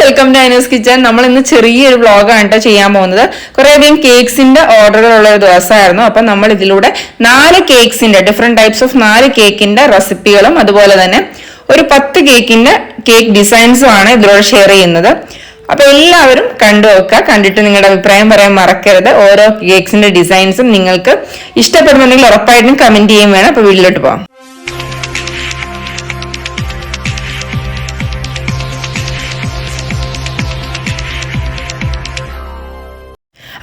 Welcome to ഐനൂസ് kitchen. നമ്മൾ ഇന്ന് ചെറിയൊരു വ്ളോഗാണ് കേട്ടോ ചെയ്യാൻ പോകുന്നത്. കുറേയധികം കേക്സിന്റെ ഓർഡറുകളുള്ള ഒരു ദിവസമായിരുന്നു. അപ്പൊ നമ്മൾ ഇതിലൂടെ 4 കേക്സിന്റെ ഡിഫറെന്റ് ടൈപ്സ് ഓഫ് 4 കേക്കിന്റെ റെസിപ്പികളും അതുപോലെ തന്നെ ഒരു 10 കേക്കിന്റെ കേക്ക് ഡിസൈൻസും ആണ് ഇതിലൂടെ ഷെയർ ചെയ്യുന്നത്. അപ്പൊ എല്ലാവരും കണ്ടു വെക്കുക. കണ്ടിട്ട് നിങ്ങളുടെ അഭിപ്രായം പറയാൻ മറക്കരുത്. ഓരോ കേക്സിന്റെ ഡിസൈൻസും നിങ്ങൾക്ക് ഇഷ്ടപ്പെടുന്നുണ്ടെങ്കിൽ ഉറപ്പായിട്ടും കമന്റ് ചെയ്യാൻ വേണം. അപ്പൊ വീട്ടിലോട്ട് പോകാം.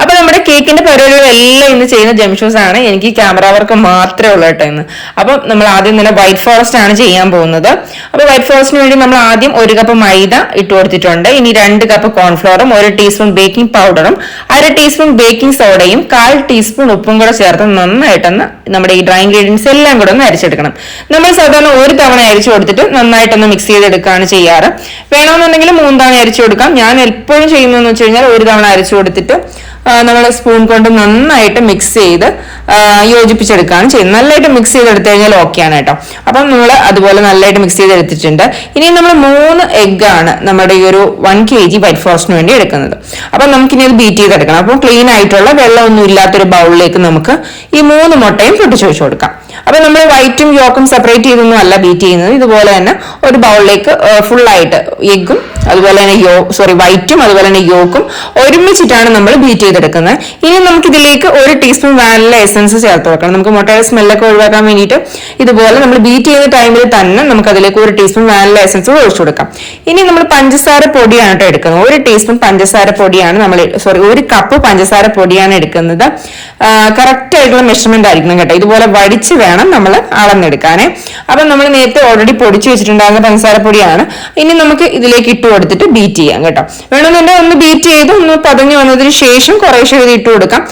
അപ്പൊ നമ്മുടെ കേക്കിന്റെ പരിപാടികളെല്ലാം ഇന്ന് ചെയ്യുന്ന ജംഷൂസ് ആണ്. എനിക്ക് ക്യാമറ വർക്ക് മാത്രമേ ഉള്ളൂ കേട്ടോ ഇന്ന്. അപ്പൊ നമ്മൾ ആദ്യം തന്നെ വൈറ്റ് ഫോറസ്റ്റ് ആണ് ചെയ്യാൻ പോകുന്നത്. അപ്പൊ വൈറ്റ് ഫോറസ്റ്റിന് വേണ്ടി നമ്മൾ ആദ്യം 1 കപ്പ് മൈദ ഇട്ട് കൊടുത്തിട്ടുണ്ട്. ഇനി 2 കപ്പ് കോൺഫ്ലോറും 1 ടീസ്പൂൺ ബേക്കിംഗ് പൗഡറും 1/2 ടീസ്പൂൺ ബേക്കിംഗ് സോഡയും 1/4 ടീസ്പൂൺ ഉപ്പും കൂടെ ചേർത്ത് നന്നായിട്ടൊന്ന് നമ്മുടെ ഈ ഡ്രൈ ഇൻഗ്രീഡിയൻസ് എല്ലാം കൂടെ ഒന്ന് അരിച്ചെടുക്കണം. നമ്മൾ സാധാരണ 1 തവണ അരിച്ചു കൊടുത്തിട്ട് നന്നായിട്ടൊന്ന് മിക്സ് ചെയ്തെടുക്കുകയാണ് ചെയ്യാറ്. വേണമെന്നുണ്ടെങ്കിൽ 3 തവണ അരിച്ചു കൊടുക്കാം. ഞാൻ എപ്പോഴും ചെയ്യുന്നതെന്ന് വെച്ച് കഴിഞ്ഞാൽ 1 തവണ അരിച്ചു കൊടുത്തിട്ട് നമ്മൾ സ്പൂൺ കൊണ്ട് നന്നായിട്ട് മിക്സ് ചെയ്ത് യോജിപ്പിച്ചെടുക്കുകയാണ് ചെയ്യുന്നത്. നല്ലതായിട്ട് മിക്സ് ചെയ്തെടുത്തു കഴിഞ്ഞാൽ ഓക്കെയാണ് കേട്ടോ. അപ്പം നമ്മൾ അതുപോലെ നല്ലതായിട്ട് മിക്സ് ചെയ്തെടുത്തിട്ടുണ്ട്. ഇനി നമ്മൾ 3 എഗ്ഗാണ് നമ്മുടെ ഈ ഒരു 1 kg വൈറ്റ് ഫോറസ്റ്റിന് വേണ്ടി എടുക്കുന്നത്. അപ്പം നമുക്കിനി അത് ബീറ്റ് ചെയ്തെടുക്കണം. അപ്പം ക്ലീൻ ആയിട്ടുള്ള വെള്ളമൊന്നും ഇല്ലാത്തൊരു ബൗളിലേക്ക് നമുക്ക് ഈ 3 മുട്ടയും പൊട്ടിച്ചു വെച്ച് കൊടുക്കാം. അപ്പൊ നമ്മൾ വൈറ്റും യോക്കും സെപ്പറേറ്റ് ചെയ്തൊന്നും അല്ല ബീറ്റ് ചെയ്യുന്നത്. ഇതുപോലെ തന്നെ ഒരു ബൗളിലേക്ക് ഫുള്ളായിട്ട് എഗ്ഗും അതുപോലെ തന്നെ വൈറ്റും അതുപോലെ തന്നെ യോക്കും ഒരുമിച്ചിട്ടാണ് നമ്മൾ ബീറ്റ് ചെയ്തെടുക്കുന്നത്. ഇനി നമുക്ക് ഇതിലേക്ക് 1 ടീസ്പൂൺ വാനില എസൻസ് ചേർത്ത് വെക്കണം. നമുക്ക് മുട്ടയുടെ സ്മെല്ലൊക്കെ ഒഴിവാക്കാൻ വേണ്ടിയിട്ട് ഇതുപോലെ നമ്മൾ ബീറ്റ് ചെയ്യുന്ന ടൈമിൽ തന്നെ നമുക്ക് അതിലേക്ക് 1 ടീസ്പൂൺ വാനില എസൻസ് ഒഴിച്ചു കൊടുക്കാം. ഇനി നമ്മൾ പഞ്ചസാര പൊടിയാണ് കേട്ടോ എടുക്കുന്നത്. 1 ടീസ്പൂൺ പഞ്ചസാര പൊടിയാണ് 1 കപ്പ് പഞ്ചസാര പൊടിയാണ് എടുക്കുന്നത്. കറക്റ്റ് ആയിട്ടുള്ള മെഷർമെന്റ് ആയിരിക്കണം കേട്ടോ. ഇതുപോലെ വടിച്ച് വേണം നമ്മൾ അളന്നെടുക്കാനേ. അപ്പൊ നമ്മൾ നേരത്തെ ഓൾറെഡി പൊടിച്ചു വെച്ചിട്ടുണ്ടാകുന്ന പഞ്ചസാര പൊടിയാണ്. ഇനി നമുക്ക് ഇതിലേക്ക് ഇട്ട് കൊടുത്തിട്ട് ബീറ്റ് ചെയ്യാം കേട്ടോ. വേണമെന്നുണ്ടെങ്കിൽ ഒന്ന് ബീറ്റ് ചെയ്ത് ഒന്ന് പതഞ്ഞു വന്നതിന് ശേഷം കുറേശ്ശെ ഇത് ഇട്ട് കൊടുക്കാം.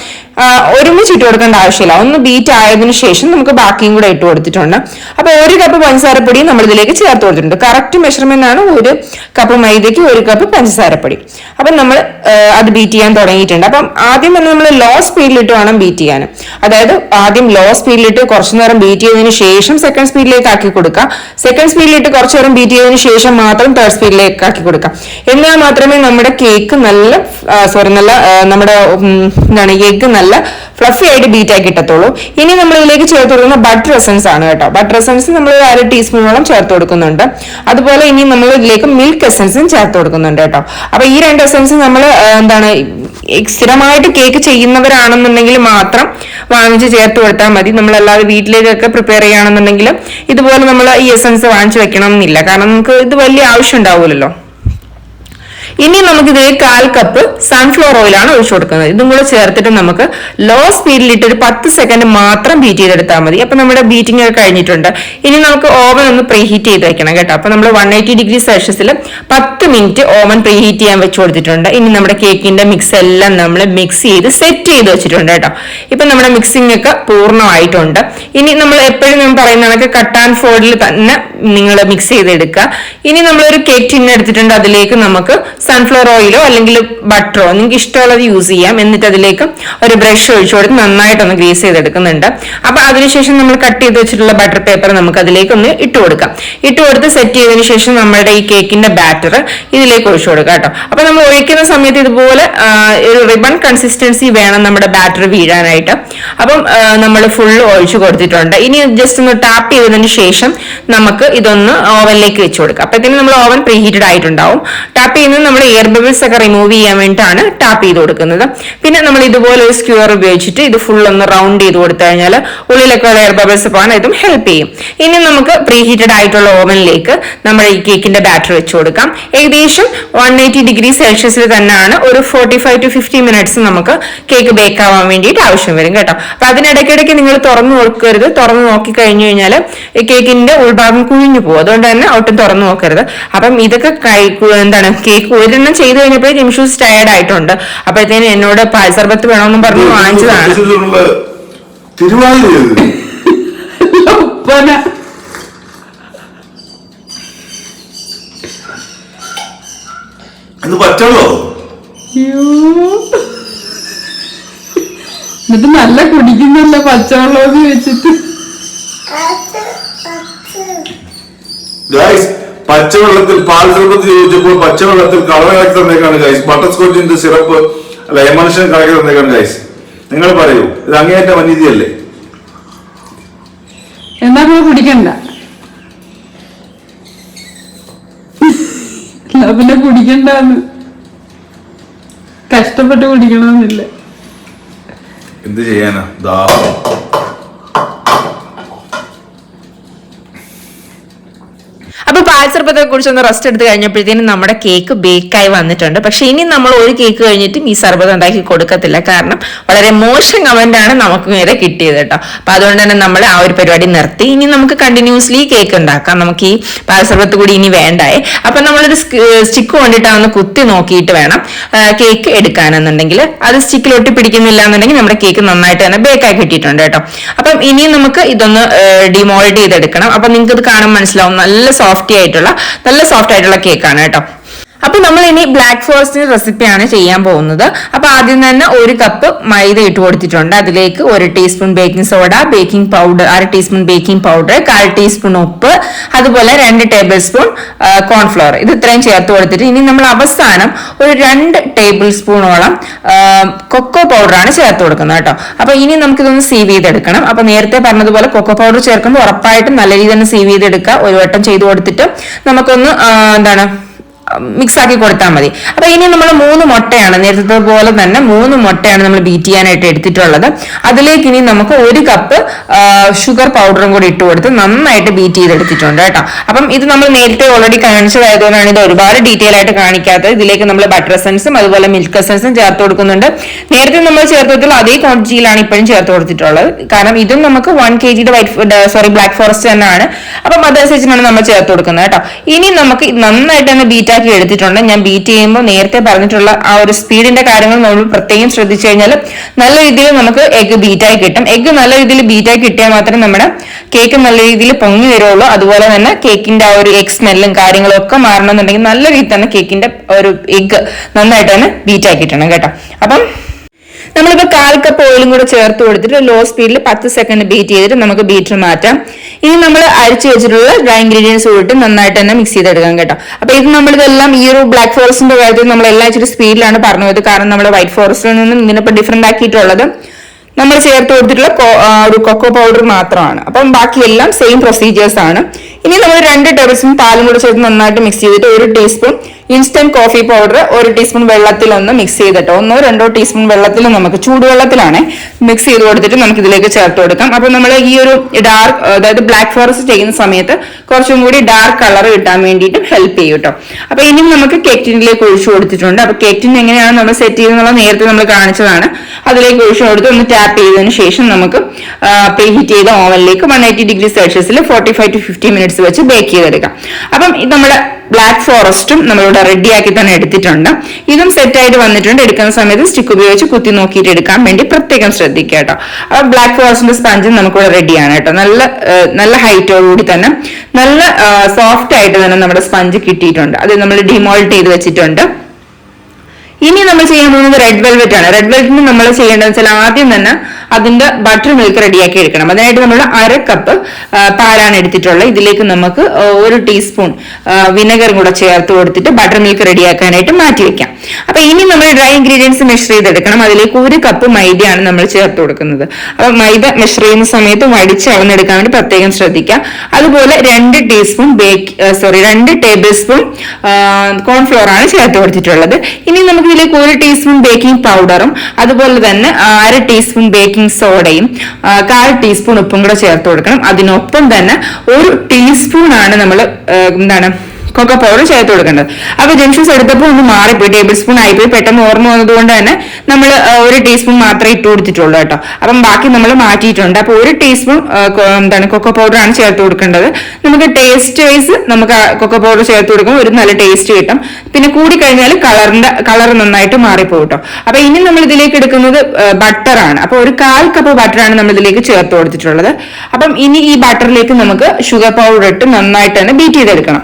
ഒരുമിച്ച് ഇട്ട് കൊടുക്കേണ്ട ആവശ്യമില്ല. ഒന്ന് ബീറ്റ് ആയതിനു ശേഷം നമുക്ക് ബാക്കിയും കൂടെ ഇട്ട് കൊടുത്തിട്ടുണ്ട്. അപ്പൊ 1 കപ്പ് പഞ്ചസാരപ്പൊടി നമ്മൾ ഇതിലേക്ക് ചേർത്ത് കൊടുത്തിട്ടുണ്ട്. കറക്റ്റ് മെഷർമെന്റ് ആണ് 1 കപ്പ് മൈദയ്ക്ക് 1 കപ്പ് പഞ്ചസാരപ്പൊടി. അപ്പൊ നമ്മൾ അത് ബീറ്റ് ചെയ്യാൻ തുടങ്ങിയിട്ടുണ്ട്. അപ്പം ആദ്യം തന്നെ നമ്മൾ ലോ സ്പീഡിലിട്ട് വേണം ബീറ്റ് ചെയ്യാൻ. അതായത് ആദ്യം ലോ സ്പീഡിലിട്ട് കുറച്ചു നേരം ബീറ്റ് ചെയ്തതിന് ശേഷം സെക്കൻഡ് സ്പീഡിലേക്ക് ആക്കി കൊടുക്കുക. സെക്കൻഡ് സ്പീഡിലിട്ട് കുറച്ചു നേരം ബീറ്റ് ചെയ്തതിന് ശേഷം മാത്രം തേർഡ് സ്പീഡിലേക്ക് ആക്കി കൊടുക്കാം. എന്നാൽ മാത്രമേ നമ്മുടെ കേക്ക് നമ്മുടെ എഗ്ഗ് നല്ല ഫ്ലഫി ആയിട്ട് ബീറ്റ് ആക്കി കിട്ടത്തുള്ളൂ. ഇനി നമ്മൾ ഇതിലേക്ക് ചേർത്ത് കൊടുക്കുന്ന ബട്ടർ എസൻസ് ആണ് കേട്ടോ. ബട്ടർ എസൻസ് നമ്മൾ 1/2 ടീസ്പൂണോളം ചേർത്ത് കൊടുക്കുന്നുണ്ട്. അതുപോലെ ഇനി നമ്മൾ ഇതിലേക്ക് മിൽക്ക് എസൻസും ചേർത്ത് കൊടുക്കുന്നുണ്ട് കേട്ടോ. അപ്പൊ ഈ 2 എസൻസ് നമ്മൾ സ്ഥിരമായിട്ട് കേക്ക് ചെയ്യുന്നവരാണെന്നുണ്ടെങ്കിൽ മാത്രം വാങ്ങിച്ച് ചേർത്ത് കൊടുത്താൽ മതി. നമ്മളല്ലാതെ വീട്ടിലേക്കൊക്കെ പ്രിപ്പയർ ചെയ്യുകയാണെന്നുണ്ടെങ്കിൽ ഇതുപോലെ നമ്മൾ ഈ എസൻസ് വാങ്ങിച്ചു വെക്കണം എന്നില്ല. കാരണം നമുക്ക് ഇത് വലിയ ആവശ്യം ഉണ്ടാവില്ലല്ലോ. ഇനി നമുക്കിത് 1/4 കപ്പ് സൺഫ്ലവർ ഓയിലാണ് ഒഴിച്ചു കൊടുക്കുന്നത്. ഇതും കൂടെ ചേർത്തിട്ട് നമുക്ക് ലോ സ്പീഡിലിട്ട് ഒരു 10 സെക്കൻഡ് മാത്രം ബീറ്റ് ചെയ്തെടുത്താൽ മതി. അപ്പൊ നമ്മുടെ ബീറ്റിംഗ് ഒക്കെ കഴിഞ്ഞിട്ടുണ്ട്. ഇനി നമുക്ക് ഓവൻ ഒന്ന് പ്രീഹീറ്റ് ചെയ്ത് വെക്കണം കേട്ടോ. അപ്പൊ നമ്മൾ 180 ഡിഗ്രി സെൽഷ്യസിൽ 10 മിനിറ്റ് ഓവൻ പ്രീഹീറ്റ് ചെയ്യാൻ വെച്ച് കൊടുത്തിട്ടുണ്ട്. ഇനി നമ്മുടെ കേക്കിന്റെ മിക്സ് എല്ലാം നമ്മൾ മിക്സ് ചെയ്ത് സെറ്റ് ചെയ്ത് വെച്ചിട്ടുണ്ട് കേട്ടോ. ഇപ്പൊ നമ്മുടെ മിക്സിംഗ് ഒക്കെ പൂർണ്ണമായിട്ടുണ്ട്. ഇനി നമ്മൾ എപ്പോഴും ഞാൻ പറയുന്ന കണക്ക് കട്ട് ആൻഡ് ഫോൾഡിൽ തന്നെ നിങ്ങൾ മിക്സ് ചെയ്തെടുക്കുക. ഇനി നമ്മളൊരു കേക്ക് ടിൻ എടുത്തിട്ടുണ്ട്. അതിലേക്ക് നമുക്ക് സൺഫ്ലവർ ഓയിലോ അല്ലെങ്കിൽ ബട്ടറോ നിങ്ങൾക്ക് ഇഷ്ടമുള്ളത് യൂസ് ചെയ്യാം. എന്നിട്ട് അതിലേക്ക് ഒരു ബ്രഷ് ഒഴിച്ചു കൊടുത്ത് നന്നായിട്ടൊന്ന് ഗ്രീസ് ചെയ്തെടുക്കുന്നുണ്ട്. അപ്പൊ അതിനുശേഷം നമ്മൾ കട്ട് ചെയ്ത് വെച്ചിട്ടുള്ള ബട്ടർ പേപ്പർ നമുക്ക് അതിലേക്ക് ഒന്ന് ഇട്ട് കൊടുക്കാം. ഇട്ട് കൊടുത്ത് സെറ്റ് ചെയ്തതിനു ശേഷം നമ്മുടെ ഈ കേക്കിന്റെ ബാറ്റർ ഇതിലേക്ക് ഒഴിച്ചു കൊടുക്കാം കേട്ടോ. അപ്പൊ നമ്മൾ ഒഴിക്കുന്ന സമയത്ത് ഇതുപോലെ ഒരു റിബൺ കൺസിസ്റ്റൻസി വേണം നമ്മുടെ ബാറ്റർ വീഴാനായിട്ട്. അപ്പം നമ്മൾ ഫുള്ള് ഒഴിച്ചു കൊടുത്തിട്ടുണ്ട്. ഇനി ജസ്റ്റ് ഒന്ന് ടാപ്പ് ചെയ്തതിനു ശേഷം നമുക്ക് ഇതൊന്ന് ഓവനിലേക്ക് വെച്ച് കൊടുക്കാം. അപ്പത്തേനും നമ്മൾ ഓവൻ പ്രീഹീറ്റഡ് ആയിട്ടുണ്ടാവും. ടാപ്പ് ചെയ്യുന്നത് നമ്മൾ എയർ ബബിൾസ് ഒക്കെ റിമൂവ് ചെയ്യാൻ വേണ്ടിയിട്ടാണ് ടാപ്പ് ചെയ്ത് കൊടുക്കുന്നത്. പിന്നെ നമ്മൾ ഇതുപോലെ ഒരു സ്ക്യൂർ ഉപയോഗിച്ചിട്ട് ഇത് ഫുൾ ഒന്ന് റൗണ്ട് ചെയ്ത് കൊടുത്തു കഴിഞ്ഞാൽ ഉള്ളിലൊക്കെ ഉള്ള എയർ ബബിൾസ് പോകാൻ ഇതും ഹെൽപ്പ് ചെയ്യും. ഇനി നമുക്ക് പ്രീഹീറ്റഡ് ആയിട്ടുള്ള ഓവനിലേക്ക് നമ്മൾ ഈ കേക്കിന്റെ ബാറ്റർ വെച്ച് കൊടുക്കാം. ഏകദേശം 180 ഡിഗ്രി സെൽഷ്യസിൽ തന്നെയാണ് ഒരു 45 to 50 മിനിറ്റ്സ് നമുക്ക് കേക്ക് ബേക്ക് ആവാൻ വേണ്ടിയിട്ട് ആവശ്യം വരും കേട്ടോ. അപ്പൊ അതിനിടയ്ക്കിടയ്ക്ക് നിങ്ങൾ തുറന്നു നോക്കരുത്. തുറന്നു നോക്കി കഴിഞ്ഞു കഴിഞ്ഞാൽ ഈ കേക്കിന്റെ ഉൾഭാഗം കുഴിഞ്ഞു പോകും. അതുകൊണ്ട് തന്നെ ഒട്ടും തുറന്നു നോക്കരുത്. അപ്പം ഇതൊക്കെ കേക്ക് ഒരെണ്ണം ചെയ്ത് കഴിഞ്ഞപ്പോഴേ ജംഷൂസ് ടയർഡ് ആയിട്ടുണ്ട്. അപ്പോഴത്തേനും എന്നോട് പാൽസർബത്ത് വേണമെന്നും പറഞ്ഞു വാങ്ങിച്ചതാണ്. എന്നിട്ട് നല്ല കുടിക്കുന്നല്ല പച്ചവെള്ളം വെച്ചിട്ട്. പച്ചവെള്ളത്തിൽ പാൽ സർബത്ത് ചോദിച്ചപ്പോൾ പച്ചവെള്ളത്തിൽ കളർ കലക്കി തന്നേക്കാണ് ഗൈസ്. ബട്ടർ സ്കോച്ചിന്റെ സിറപ്പ് അല്ല എമൽഷൻ കലക്കി തന്നേക്കാണ് ഗൈസ്. നിങ്ങൾ പറയൂ, ഇത് അങ്ങേയറ്റം അനീതിയല്ലേ? എന്നാ കുടിക്കണ്ട, പിന്നെ കുടിക്കണ്ടെന്ന് കഷ്ടപ്പെട്ട് കുടിക്കണമെന്നില്ല. എന്ത് ചെയ്യാനാ, ദാഹം. അപ്പൊ പാൽസർപ്പത്തെ കുറിച്ചൊന്ന് റെസ്റ്റ് എടുത്ത് കഴിഞ്ഞപ്പോഴത്തേനും നമ്മുടെ കേക്ക് ബേക്കായി വന്നിട്ടുണ്ട്. പക്ഷെ ഇനി നമ്മൾ ഒരു കേക്ക് കഴിഞ്ഞിട്ടും ഈ സർബത്ത് ഉണ്ടാക്കി കൊടുക്കത്തില്ല, കാരണം വളരെ മോശം കമന്റ് ആണ് നമുക്ക് നേരെ കിട്ടിയത് കേട്ടോ. അപ്പൊ അതുകൊണ്ട് തന്നെ നമ്മൾ ആ ഒരു പരിപാടി നിർത്തി. ഇനി നമുക്ക് കണ്ടിന്യൂസ്ലി കേക്ക് ഉണ്ടാക്കാം, നമുക്ക് ഈ പാൽസർബത്ത് കൂടി ഇനി വേണ്ടായേ. അപ്പൊ നമ്മളൊരു സ്റ്റിക്ക് കൊണ്ടിട്ട് ഒന്ന് കുത്തി നോക്കിയിട്ട് വേണം കേക്ക് എടുക്കാനെന്നുണ്ടെങ്കിൽ. അത് സ്റ്റിക്കിൽ ഒട്ടി പിടിക്കുന്നില്ല എന്നുണ്ടെങ്കിൽ നമ്മുടെ കേക്ക് നന്നായിട്ട് തന്നെ ബേക്കായി കിട്ടിയിട്ടുണ്ട് കേട്ടോ. അപ്പം ഇനിയും നമുക്ക് ഇതൊന്ന് ഡിമോൾഡ് ചെയ്തെടുക്കണം. അപ്പൊ നിങ്ങൾക്ക് ഇത് കാണാൻ മനസ്സിലാവും, നല്ല സോഫ്റ്റ് ആയിട്ടുള്ള കേക്കാണ് കേട്ടോ. അപ്പൊ നമ്മൾ ഇനി ബ്ലാക്ക് ഫോറസ്റ്റിന്റെ റെസിപ്പിയാണ് ചെയ്യാൻ പോകുന്നത്. അപ്പൊ ആദ്യം തന്നെ 1 കപ്പ് മൈദ ഇട്ട് കൊടുത്തിട്ടുണ്ട്. അതിലേക്ക് 1 teaspoon baking soda, baking powder 1/2 teaspoon baking powder, 1/4 teaspoon ഉപ്പ്, അതുപോലെ 2 ടേബിൾ സ്പൂൺ കോൺഫ്ലവർ. ഇത് ഇത്രയും ചേർത്ത് കൊടുത്തിട്ട് ഇനി നമ്മൾ അവസാനം ഒരു 2 ടേബിൾ സ്പൂണോളം കൊക്കോ പൗഡറാണ് ചേർത്ത് കൊടുക്കുന്നത് കേട്ടോ. അപ്പൊ ഇനി നമുക്കിതൊന്ന് സീവ് ചെയ്തെടുക്കണം. അപ്പൊ നേരത്തെ പറഞ്ഞതുപോലെ കൊക്കോ പൗഡർ ചേർക്കുമ്പോൾ ഉറപ്പായിട്ടും നല്ല രീതിയിൽ തന്നെ സീവ് ചെയ്തെടുക്കുക. ഒരു വട്ടം ചെയ്ത് കൊടുത്തിട്ട് നമുക്കൊന്ന് മിക്സ് ആക്കി കൊടുത്താൽ മതി. അപ്പൊ ഇനി നമ്മൾ 3 മുട്ടയാണ്, നേരത്തെ പോലെ തന്നെ 3 മുട്ടയാണ് നമ്മൾ ബീറ്റ് ചെയ്യാനായിട്ട് എടുത്തിട്ടുള്ളത്. അതിലേക്ക് ഇനി നമുക്ക് 1 കപ്പ് ഷുഗർ പൗഡറും കൂടി ഇട്ട് കൊടുത്ത് നന്നായിട്ട് ബീറ്റ് ചെയ്തെടുത്തിട്ടുണ്ട് കേട്ടോ. അപ്പം ഇത് നമ്മൾ നേരത്തെ ഓൾറെഡി കാണിച്ചതായതുകൊണ്ടാണ് ഇത് ഒരുപാട് ഡീറ്റെയിൽ ആയിട്ട് കാണിക്കാത്തത്. ഇതിലേക്ക് നമ്മൾ ബട്ടർ എസൻസും അതുപോലെ മിൽക്ക് എസൻസും ചേർത്ത് കൊടുക്കുന്നുണ്ട്. നേരത്തെ നമ്മൾ ചേർത്തിട്ടുള്ള അതേ ക്വാണ്ടിറ്റിയിലാണ് ഇപ്പോഴും ചേർത്ത് കൊടുത്തിട്ടുള്ളത്, കാരണം ഇതും നമുക്ക് 1 kg ബ്ലാക്ക് ഫോറസ്റ്റ് തന്നെയാണ്. അപ്പം അതനുസരിച്ചാണ് നമ്മൾ ചേർത്ത് കൊടുക്കുന്നത് കേട്ടോ. ഇനി നമുക്ക് നന്നായിട്ട് തന്നെ ബീറ്റ് എടുത്തിട്ടുണ്ട്. ഞാൻ ബീറ്റ് ചെയ്യുമ്പോൾ നേരത്തെ പറഞ്ഞിട്ടുള്ള ആ ഒരു സ്പീഡിന്റെ കാര്യങ്ങൾ നമ്മൾ പ്രത്യേകം ശ്രദ്ധിച്ചു കഴിഞ്ഞാൽ നല്ല രീതിയിൽ നമുക്ക് എഗ്ഗ് ബീറ്റായി കിട്ടും. എഗ്ഗ് നല്ല രീതിയിൽ ബീറ്റായി കിട്ടിയാൽ മാത്രമേ നമ്മുടെ കേക്ക് നല്ല രീതിയിൽ പൊങ്ങി വരുള്ളൂ. അതുപോലെ തന്നെ കേക്കിന്റെ ആ ഒരു എഗ് സ്മെല്ലും കാര്യങ്ങളും ഒക്കെ മാറണമെന്നുണ്ടെങ്കിൽ നല്ല രീതിയിൽ തന്നെ കേക്കിന്റെ ഒരു എഗ്ഗ് നന്നായിട്ട് തന്നെ ബീറ്റായി കിട്ടണം കേട്ടോ. അപ്പം നമ്മളിപ്പോ 1/4 കപ്പ് ഓയിലും കൂടെ ചേർത്ത് കൊടുത്തിട്ട് ലോ സ്പീഡിൽ 10 സെക്കൻഡ് ബീറ്റ് ചെയ്തിട്ട് നമുക്ക് ബീറ്റർ മാറ്റാം. ഇനി നമ്മൾ അരിച്ചു വെച്ചിട്ടുള്ള ഡ്രൈ ഇൻഗ്രീഡിയൻസ് കൂടിയിട്ട് നന്നായിട്ട് തന്നെ മിക്സ് ചെയ്തെടുക്കാം കേട്ടോ. അപ്പൊ ഇത് നമ്മളിതെല്ലാം ഈ ഒരു ബ്ലാക്ക് ഫോറസ്റ്റിന്റെ കാര്യത്തിൽ നമ്മളെല്ലാം ഇച്ചിരി സ്പീഡിലാണ് പറഞ്ഞു പോയത്, കാരണം നമ്മൾ വൈറ്റ് ഫോറസ്റ്റിൽ നിന്നും ഇതിനിപ്പോ ഡിഫറെന്റ് ആക്കിയിട്ടുള്ളത് നമ്മൾ ചേർത്ത് കൊടുത്തിട്ടുള്ള ഒരു കൊക്കോ പൗഡർ മാത്രമാണ്. അപ്പം ബാക്കിയെല്ലാം സെയിം പ്രൊസീജിയേഴ്സ് ആണ്. ഇനി നമ്മൾ 2 ടേബിൾ സ്പൂൺ പാലും കൂടെ ചേർത്ത് നന്നായിട്ട് മിക്സ് ചെയ്തിട്ട് 1 teaspoon instant coffee powder 1 teaspoon വെള്ളത്തിൽ ഒന്ന് മിക്സ് ചെയ്തിട്ട് 1-2 ടീസ്പൂൺ വെള്ളത്തിൽ നമുക്ക് ചൂടുവെള്ളത്തിലാണ് മിക്സ് ചെയ്ത് കൊടുത്തിട്ട് നമുക്ക് ഇതിലേക്ക് ചേർത്ത് കൊടുക്കാം. അപ്പൊ നമ്മൾ ഈ ഒരു ഡാർക്ക്, അതായത് ബ്ലാക്ക് ഫോറസ്റ്റ് ചെയ്യുന്ന സമയത്ത് കുറച്ചും കൂടി ഡാർക്ക് കളർ കിട്ടാൻ വേണ്ടിയിട്ട് ഹെൽപ്പ് ചെയ്യും കേട്ടോ. അപ്പൊ ഇനിയും നമുക്ക് കേക്ക് ടിന്നിലേക്ക് ഒഴിച്ചു കൊടുത്തിട്ടുണ്ട്. അപ്പൊ കേക്ക് ടിൻ എങ്ങനെയാണ് നമ്മൾ സെറ്റ് ചെയ്യുന്നത് നേരത്തെ നമ്മൾ കാണിച്ചതാണ്. അതിലേക്ക് ഒഴിച്ചു കൊടുത്ത് ഒന്ന് ടാപ്പ് ചെയ്തതിന് ശേഷം നമുക്ക് പ്രീ ഹീറ്റ് ചെയ്ത ഓവനിലേക്ക് 180 ഡിഗ്രി സെൽഷ്യസിൽ 45 to 50 മിനിറ്റ്സ് വെച്ച് ബേക്ക് ചെയ്തെടുക്കാം. അപ്പം ഇത് നമ്മുടെ ബ്ലാക്ക് ഫോറസ്റ്റും നമ്മളിവിടെ റെഡിയാക്കി തന്നെ എടുത്തിട്ടുണ്ട്. ഇതും സെറ്റ് ആയിട്ട് വന്നിട്ടുണ്ട്. എടുക്കുന്ന സമയത്ത് സ്റ്റിക്ക് ഉപയോഗിച്ച് കുത്തി നോക്കിയിട്ട് എടുക്കാൻ വേണ്ടി പ്രത്യേകം ശ്രദ്ധിക്കുക കേട്ടോ. അപ്പൊ ബ്ലാക്ക് ഫോറസ്റ്റിന്റെ സ്പഞ്ചും നമുക്കിവിടെ റെഡിയാണ് കേട്ടോ. നല്ല ഹൈറ്റോടുകൂടി തന്നെ നല്ല സോഫ്റ്റ് ആയിട്ട് തന്നെ നമ്മുടെ സ്പഞ്ച് കിട്ടിയിട്ടുണ്ട്. അത് നമ്മൾ ഡിമോൾഡ് ചെയ്ത് വെച്ചിട്ടുണ്ട്. ഇനി നമ്മൾ ചെയ്യാൻ പോകുന്നത് റെഡ് വെൽവെറ്റ് ആണ്. റെഡ് വെൽവെറ്റിന് നമ്മൾ ചെയ്യേണ്ടത് വെച്ചാൽ ആദ്യം തന്നെ അതിന്റെ ബട്ടർ മിൽക്ക് റെഡിയാക്കി എടുക്കണം. അതിനായിട്ട് നമ്മൾ 1/2 കപ്പ് പാലാണ് എടുത്തിട്ടുള്ളത്. ഇതിലേക്ക് നമുക്ക് 1 ടീസ്പൂൺ വിനെഗറും കൂടെ ചേർത്ത് കൊടുത്തിട്ട് ബട്ടർ മിൽക്ക് റെഡിയാക്കാനായിട്ട് മാറ്റി വെക്കാം. അപ്പൊ ഇനി നമ്മൾ ഡ്രൈ ഇൻഗ്രീഡിയൻസ് മെഷർ ചെയ്തെടുക്കണം. അതിലേക്ക് 1 കപ്പ് മൈദയാണ് നമ്മൾ ചേർത്ത് കൊടുക്കുന്നത്. അപ്പൊ മൈദ മെഷർ ചെയ്യുന്ന സമയത്ത് വടിച്ച് അളന്നെടുക്കാൻ വേണ്ടി പ്രത്യേകം ശ്രദ്ധിക്കാം. അതുപോലെ 2 ടേബിൾ സ്പൂൺ കോൺഫ്ലോർ ആണ് ചേർത്ത് കൊടുത്തിട്ടുള്ളത്. ഇനി നമുക്ക് ഇതിലേക്ക് 1 ടീസ്പൂൺ ബേക്കിംഗ് പൗഡറും അതുപോലെ തന്നെ 1/2 ടീസ്പൂൺ ബേക്കിംഗ് സോഡയും 1/4 ടീസ്പൂൺ ഉപ്പും കൂടെ ചേർത്ത് കൊടുക്കണം. അതിനൊപ്പം തന്നെ 1 ടീസ്പൂൺ ആണ് നമ്മൾ കൊക്കോ പൗഡർ ചേർത്ത് കൊടുക്കേണ്ടത്. അപ്പൊ ജംഗ്ഷൻസ് എടുത്തപ്പോൾ ഒന്ന് മാറിപ്പോയി, ടേബിൾ സ്പൂൺ ആയിപ്പോയി. പെട്ടെന്ന് ഓർമ്മ വന്നതുകൊണ്ട് തന്നെ നമ്മൾ 1 ടീസ്പൂൺ മാത്രമേ ഇട്ട് കൊടുത്തിട്ടുള്ളൂ കേട്ടോ. അപ്പം ബാക്കി നമ്മൾ മാറ്റിയിട്ടുണ്ട്. അപ്പൊ 1 ടീസ്പൂൺ കൊക്കോ പൗഡർ ആണ് ചേർത്ത് കൊടുക്കേണ്ടത്. നമുക്ക് ടേസ്റ്റ് വൈസ് നമുക്ക് കൊക്കോ പൗഡർ ചേർത്ത് കൊടുക്കുമ്പോൾ ഒരു നല്ല ടേസ്റ്റ് കിട്ടും. പിന്നെ കൂടി കഴിഞ്ഞാൽ കളർ നന്നായിട്ട് മാറിപ്പോകും കേട്ടോ. അപ്പൊ ഇനി നമ്മൾ ഇതിലേക്ക് എടുക്കുന്നത് ബട്ടറാണ്. അപ്പൊ 1/4 കപ്പ് ബട്ടറാണ് നമ്മൾ ഇതിലേക്ക് ചേർത്ത് കൊടുത്തിട്ടുള്ളത്. അപ്പം ഇനി ഈ ബട്ടറിലേക്ക് നമുക്ക് ഷുഗർ പൗഡർ ഇട്ട് നന്നായിട്ട് തന്നെ ബീറ്റ് ചെയ്തെടുക്കണം.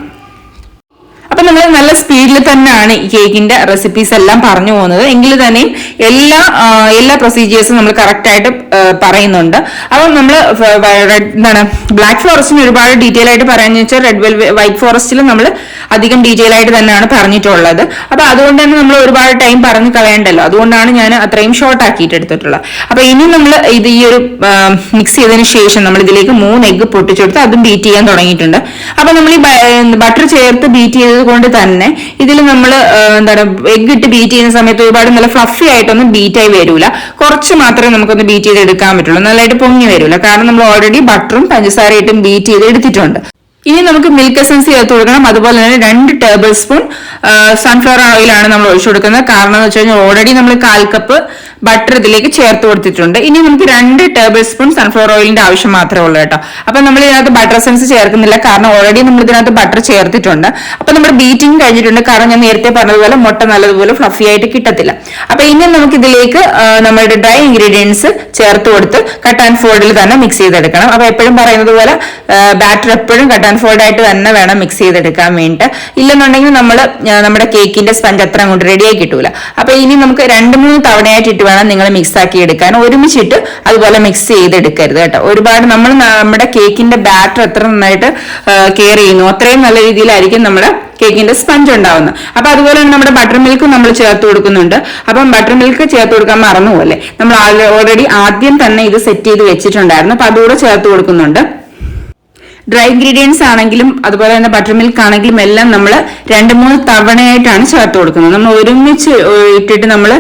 അപ്പൊ നമ്മൾ നല്ല സ്പീഡിൽ തന്നെയാണ് ഈ കേക്കിന്റെ റെസിപ്പീസ് എല്ലാം പറഞ്ഞു പോകുന്നത്. എങ്കിൽ തന്നെയും എല്ലാ പ്രൊസീജിയേഴ്സും നമ്മൾ കറക്റ്റ് ആയിട്ട് പറയുന്നുണ്ട്. അപ്പം നമ്മൾ എന്താണ് ബ്ലാക്ക് ഫോറസ്റ്റിന് ഒരുപാട് ഡീറ്റെയിൽ ആയിട്ട് പറയാന്ന് വെച്ചാൽ വൈറ്റ് ഫോറസ്റ്റിൽ നമ്മൾ അധികം ഡീറ്റെയിൽ ആയിട്ട് തന്നെയാണ് പറഞ്ഞിട്ടുള്ളത്. അപ്പൊ അതുകൊണ്ട് തന്നെ നമ്മൾ ഒരുപാട് ടൈം പറഞ്ഞു കളയണ്ടല്ലോ, അതുകൊണ്ടാണ് ഞാൻ അത്രയും ഷോർട്ട് ആക്കിയിട്ട് എടുത്തിട്ടുള്ളത്. അപ്പൊ ഇനി നമ്മൾ ഇത് ഈ ഒരു മിക്സ് ചെയ്തതിന് ശേഷം നമ്മൾ ഇതിലേക്ക് 3 എഗ്ഗ് പൊട്ടിച്ചെടുത്ത് അതും ബീറ്റ് ചെയ്യാൻ തുടങ്ങിയിട്ടുണ്ട്. അപ്പൊ നമ്മൾ ഈ ബട്ടർ ചേർത്ത് ബീറ്റ് ചെയ്തത് കൊണ്ട് തന്നെ ഇതിൽ നമ്മൾ എന്താണ് എഗ്ഗ് ഇട്ട് ബീറ്റ് ചെയ്യുന്ന സമയത്ത് ഒരുപാട് നല്ല ഫ്ലഫി ആയിട്ടൊന്നും ബീറ്റ് ആയി വരൂല. കുറച്ച് മാത്രമേ നമുക്കൊന്ന് ബീറ്റ് ചെയ്ത് എടുക്കാൻ പറ്റുള്ളൂ, നല്ലതായിട്ട് പൊങ്ങി വരൂല. കാരണം നമ്മൾ ഓൾറെഡി ബട്ടറും പഞ്ചസാരയായിട്ടും ബീറ്റ് ചെയ്ത് എടുത്തിട്ടുണ്ട്. ഇനി നമുക്ക് മിൽക്ക് എസൻസ് ചേർത്ത് കൊടുക്കണം. അതുപോലെ തന്നെ 2 ടേബിൾ സ്പൂൺ സൺഫ്ലവർ ഓയിലാണ് നമ്മൾ ഒഴിച്ചു കൊടുക്കുന്നത്. കാരണം എന്ന് വെച്ച് കഴിഞ്ഞാൽ ഓൾറെഡി നമ്മൾ 1/4 കപ്പ് ബട്ടർ ഇതിലേക്ക് ചേർത്ത് കൊടുത്തിട്ടുണ്ട്. ഇനി നമുക്ക് 2 ടേബിൾ സ്പൂൺ സൺഫ്ലവർ ഓയിലിന്റെ ആവശ്യം മാത്രമേ ഉള്ളൂ കേട്ടോ. അപ്പൊ നമ്മൾ ഇതിനകത്ത് ബട്ടർ എസൻസ് ചേർക്കുന്നില്ല, കാരണം ഓൾറെഡി നമ്മൾ ഇതിനകത്ത് ബട്ടർ ചേർത്തിട്ടുണ്ട്. അപ്പൊ നമ്മുടെ ബീറ്റിംഗ് കഴിഞ്ഞിട്ടുണ്ട്, കാരണം ഞാൻ നേരത്തെ പറഞ്ഞതുപോലെ മുട്ട നല്ലതുപോലെ ഫ്ലഫി ആയിട്ട് കിട്ടത്തില്ല. അപ്പൊ ഇനി നമുക്ക് ഇതിലേക്ക് നമ്മുടെ ഡ്രൈ ഇൻഗ്രീഡിയൻസ് ചേർത്ത് കൊടുത്ത് കട്ട് ആൻഡ് ഫോൾഡിൽ തന്നെ മിക്സ് ചെയ്തെടുക്കണം. അപ്പൊ എപ്പോഴും പറയുന്നത് പോലെ ബാറ്റർ എപ്പോഴും കട്ട് ആൻഡ് ഫോൾഡ് ആയിട്ട് തന്നെ വേണം മിക്സ് ചെയ്തെടുക്കാൻ വേണ്ടിയിട്ട്. ഇല്ലെന്നുണ്ടെങ്കിൽ നമ്മുടെ കേക്കിന്റെ സ്പഞ്ച് അത്ര അങ്ങോട്ട് റെഡിയായി കിട്ടൂല. അപ്പൊ ഇനി നമുക്ക് 2-3 തവണയായിട്ട് ഇട്ട് വേണം നിങ്ങൾ മിക്സ് ആക്കി എടുക്കാൻ. ഒരുമിച്ചിട്ട് അതുപോലെ മിക്സ് ചെയ്തെടുക്കരുത് കേട്ടോ. ഒരുപാട് നമ്മുടെ കേക്കിന്റെ ബാറ്റർ എത്ര നന്നായിട്ട് കെയർ ചെയ്യുന്നു അത്രയും നല്ല രീതിയിലായിരിക്കും നമ്മുടെ കേക്കിന്റെ സ്പഞ്ച് ഉണ്ടാവുന്നത്. അപ്പൊ അതുപോലെ തന്നെ നമ്മുടെ ബട്ടർ മിൽക്കും നമ്മൾ ചേർത്ത് കൊടുക്കുന്നുണ്ട്. അപ്പം ബട്ടർ മിൽക്ക് ചേർത്ത് കൊടുക്കാൻ മറന്നുപോലെ നമ്മൾ ഓൾറെഡി ആദ്യം തന്നെ ഇത് സെറ്റ് ചെയ്ത് വെച്ചിട്ടുണ്ടായിരുന്നു. അപ്പൊ അതുകൂടെ ചേർത്ത് കൊടുക്കുന്നുണ്ട്. ഡ്രൈ ഇൻഗ്രീഡിയൻസ് ആണെങ്കിലും അതുപോലെ തന്നെ ബട്ടർ മിൽക്ക് ആണെങ്കിലും എല്ലാം നമ്മൾ 2-3 തവണയായിട്ടാണ് ചേർത്ത് കൊടുക്കുന്നത്. നമ്മൾ ഒരുമിച്ച് ഇട്ടിട്ട് നമ്മൾ